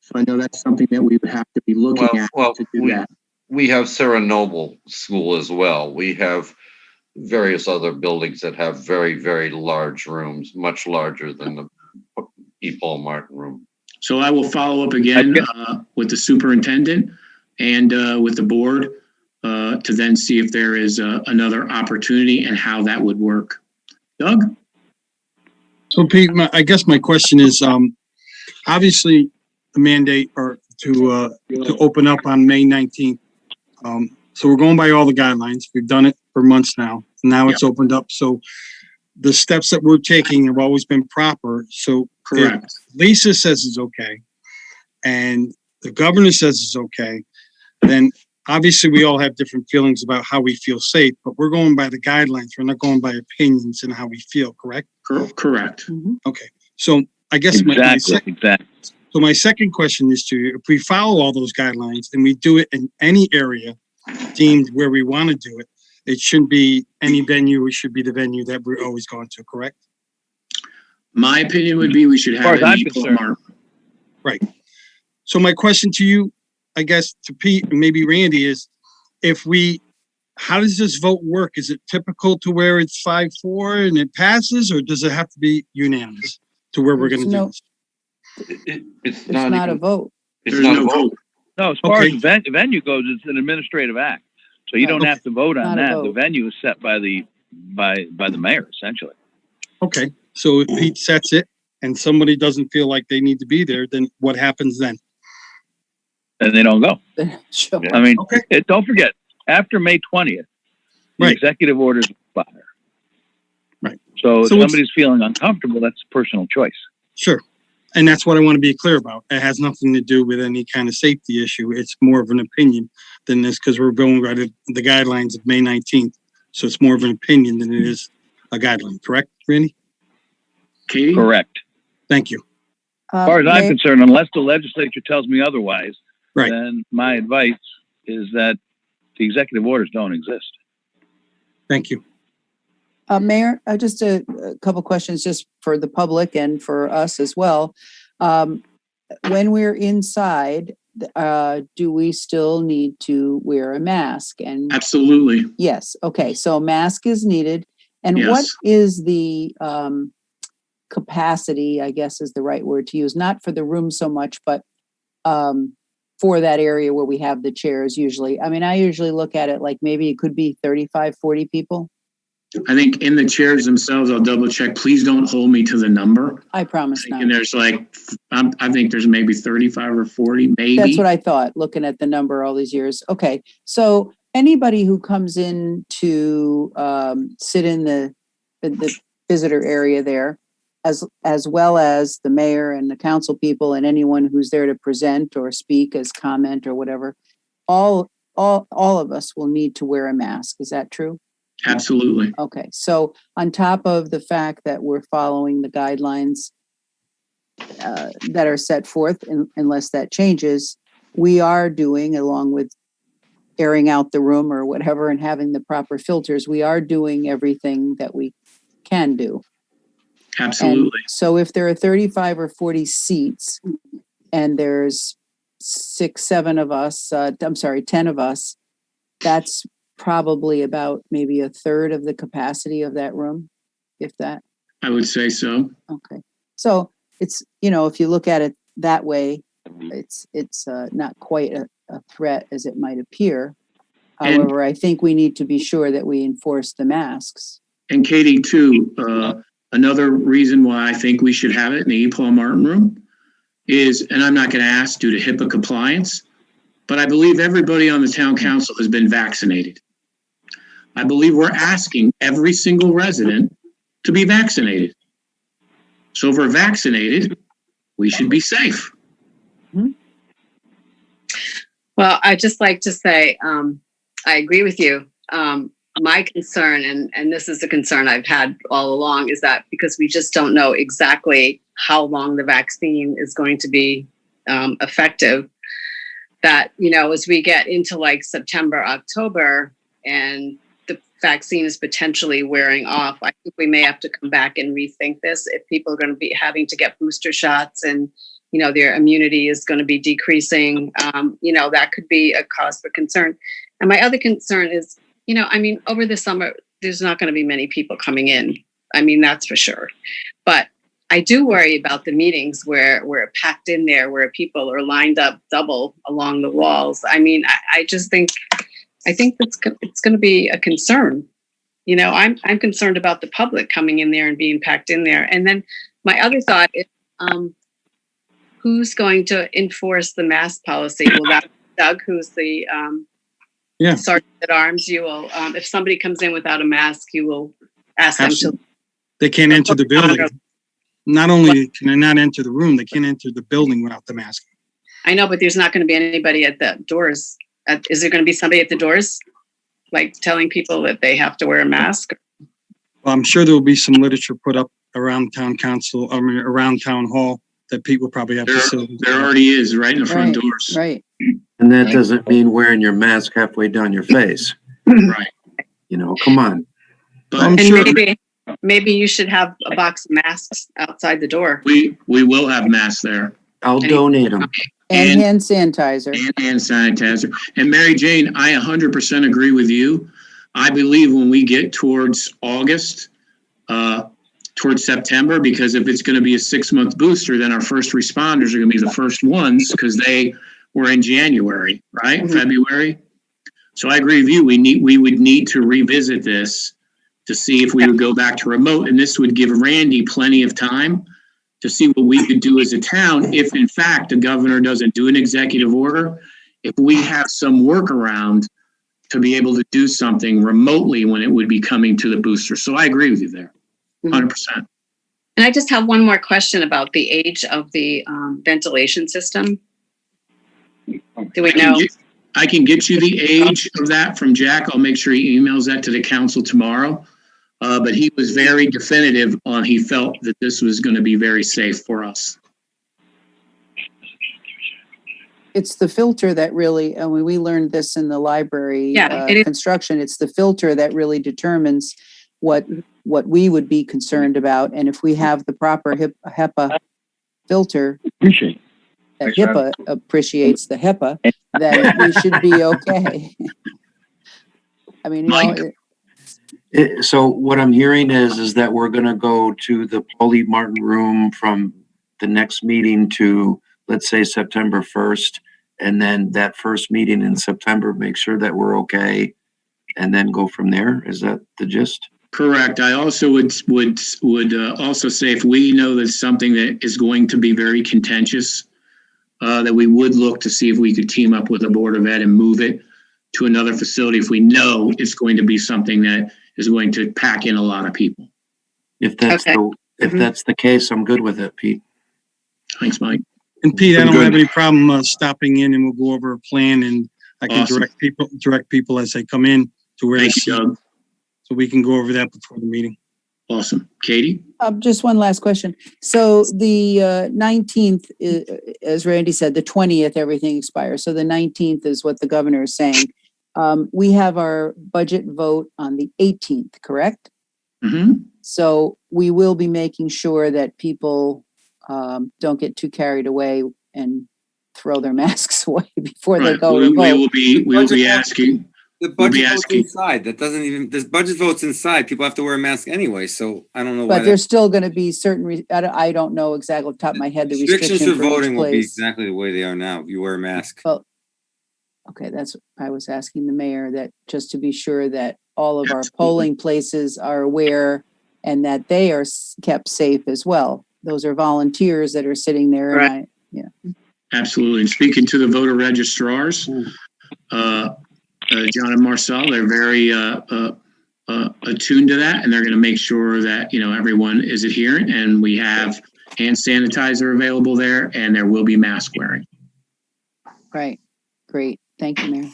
So I know that's something that we would have to be looking at to do that. We have Sarah Noble School as well. We have various other buildings that have very, very large rooms, much larger than the E. Paul Martin room. So I will follow up again with the superintendent and with the board to then see if there is another opportunity and how that would work. Doug? So Pete, I guess my question is, obviously the mandate or to open up on May 19th. So we're going by all the guidelines. We've done it for months now. Now it's opened up. So the steps that we're taking have always been proper. So correct. Lisa says it's okay, and the governor says it's okay. Then obviously we all have different feelings about how we feel safe, but we're going by the guidelines. We're not going by opinions and how we feel. Correct? Correct. Mm-hmm. Okay. So I guess exactly. So my second question is to you, if we follow all those guidelines and we do it in any area deemed where we want to do it, it shouldn't be any venue, it should be the venue that we're always going to, correct? My opinion would be we should have it in Equal. Right. So my question to you, I guess to Pete and maybe Randy is, how does this vote work? Is it typical to where it's 5-4 and it passes, or does it have to be unanimous to where we're going to do this? It's not a vote. It's not a vote. No, as far as venue goes, it's an administrative act. So you don't have to vote on that. The venue is set by the mayor, essentially. Okay. So if Pete sets it and somebody doesn't feel like they need to be there, then what happens then? And they don't go. Sure. I mean, don't forget, after May 20th, the executive orders expire. Right. So if somebody's feeling uncomfortable, that's a personal choice. Sure. And that's what I want to be clear about. It has nothing to do with any kind of safety issue. It's more of an opinion than this, because we're going right at the guidelines of May 19th. So it's more of an opinion than it is a guideline. Correct, Randy? Katie? Correct. Thank you. As far as I'm concerned, unless the legislature tells me otherwise, right, then my advice is that the executive orders don't exist. Thank you. Mayor, just a couple questions just for the public and for us as well. When we're inside, do we still need to wear a mask? And absolutely. Yes. Okay. So a mask is needed. And Yes. what is the capacity, I guess is the right word to use, not for the room so much, but for that area where we have the chairs usually? I mean, I usually look at it like maybe it could be 35, 40 people. I think in the chairs themselves, I'll double check. Please don't hold me to the number. I promise not. And there's like, I think there's maybe 35 or 40, maybe. That's what I thought, looking at the number all these years. Okay. So anybody who comes in to sit in the visitor area there, as well as the mayor and the council people and anyone who's there to present or speak as comment or whatever, all of us will need to wear a mask. Is that true? Absolutely. Okay. So on top of the fact that we're following the guidelines that are set forth, unless that changes, we are doing, along with airing out the room or whatever and having the proper filters, we are doing everything that we can do. Absolutely. And so if there are 35 or 40 seats and there's 10 of us, that's probably about maybe a third of the capacity of that room, if that. I would say so. Okay. So it's, if you look at it that way, it's not quite a threat as it might appear. However, I think we need to be sure that we enforce the masks. And Katie, too, another reason why I think we should have it in the E. Paul Martin room is, and I'm not going to ask due to HIPAA compliance, but I believe everybody on the town council has been vaccinated. I believe we're asking every single resident to be vaccinated. So if we're vaccinated, we should be safe. Well, I'd just like to say, I agree with you. My concern, and this is a concern I've had all along, is that because we just don't know exactly how long the vaccine is going to be effective, that, as we get into like September, October, and the vaccine is potentially wearing off, I think we may have to come back and rethink this. If people are going to be having to get booster shots and, their immunity is going to be decreasing, that could be a cause for concern. And my other concern is, over the summer, there's not going to be many people coming in. That's for sure. But I do worry about the meetings where we're packed in there, where people are lined up double along the walls. I think it's going to be a concern. I'm concerned about the public coming in there and being packed in there. And then my other thought is, who's going to enforce the mask policy? Will that be Doug, who's the sergeant at arms? You will, if somebody comes in without a mask, you will ask them to. They can't enter the building. Not only can they not enter the room, they can't enter the building without the mask. I know, but there's not going to be anybody at the doors. Is there going to be somebody at the doors, like telling people that they have to wear a mask? Well, I'm sure there will be some literature put up around town council, around town hall that Pete will probably have facilities. There already is, right in the front doors. Right. And that doesn't mean wearing your mask halfway down your face. Right. You know, come on. But I'm And sure. maybe you should have a box of masks outside the door. We will have masks there. I'll donate them. And hand sanitizer. And hand sanitizer. And Mary Jane, I 100% agree with you. I believe when we get towards August, towards September, because if it's going to be a 6-month booster, then our first responders are going to be the first ones because they were in January, right? Mm-hmm. February. So I agree with you. We would need to revisit this to see if we would go back to remote, and this would give Randy plenty of time to see what we could do as a town if in fact the governor doesn't do an executive order, if we have some workaround to be able to do something remotely when it would be coming to the booster. So I agree with you there, 100%. And I just have one more question about the age of the ventilation system. Do we know? I can get you the age of that from Jack. I'll make sure he emails that to the council tomorrow. But he was very definitive on, he felt that this was going to be very safe for us. It's the filter that really, I mean, we learned this in the library construction. It's the filter that really determines what we would be concerned about. And if we have the proper HEPA filter, that HEPA appreciates the HEPA, then we should be okay. I mean, So what I'm hearing is that we're going to go to the Paulie Martin room from the next meeting to, let's say, September 1st, and then that first meeting in September, make sure that we're okay, and then go from there. Is that the gist? Correct. I also would also say if we know that something that is going to be very contentious, that we would look to see if we could team up with the Board of Ed and move it to another facility if we know it's going to be something that is going to pack in a lot of people. If that's that's the case, I'm good with it, Pete. Thanks, Mike. And Pete, I don't have any problem stopping in, and we'll go over a plan, and I can direct people as they come in to where they see. So we can go over that before the meeting. Awesome. Katie? just one last question. So the 19th, as Randy said, the 20th, everything expires. So the 19th is what the governor is saying. We have our budget vote on the 18th, correct? Mm-hmm. So we will be making sure that people don't get too carried away and throw their masks away before they go to vote. We will be asking. The budget vote's inside. That doesn't even, this budget vote's inside. People have to wear a mask anyway. So I don't know why. But there's still going to be certain, I don't know exactly off the top of my head, the restrictions for restriction voting will be exactly the way they are now. You wear a mask. Well, okay, that's, I was asking the mayor that just to be sure that all of our polling places are aware and that they are kept safe as well. Those are volunteers that are sitting there. Right. Absolutely. And speaking to the voter registrars, John and Marcel, they're very attuned to that, and they're going to make sure that, everyone is adherent, and we have hand sanitizer available there, and there will be mask wearing. Right. Great. Thank you, Mayor.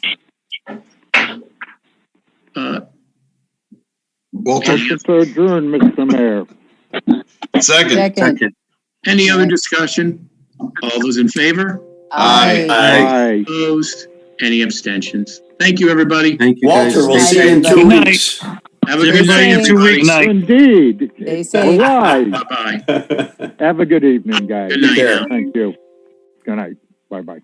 Walter? Motion to adjourn, Mr. Mayor. Second. Any other discussion? All those in favor? Aye. Opposed? Any abstentions? Thank you, everybody. Thank you, Walter, guys. we'll see you in 2 weeks. Have a good Everybody in night. 2 weeks. Indeed. Stay safe. Right. Bye-bye. Have a good evening, guys. Good night now. Thank you. Good night. Bye-bye.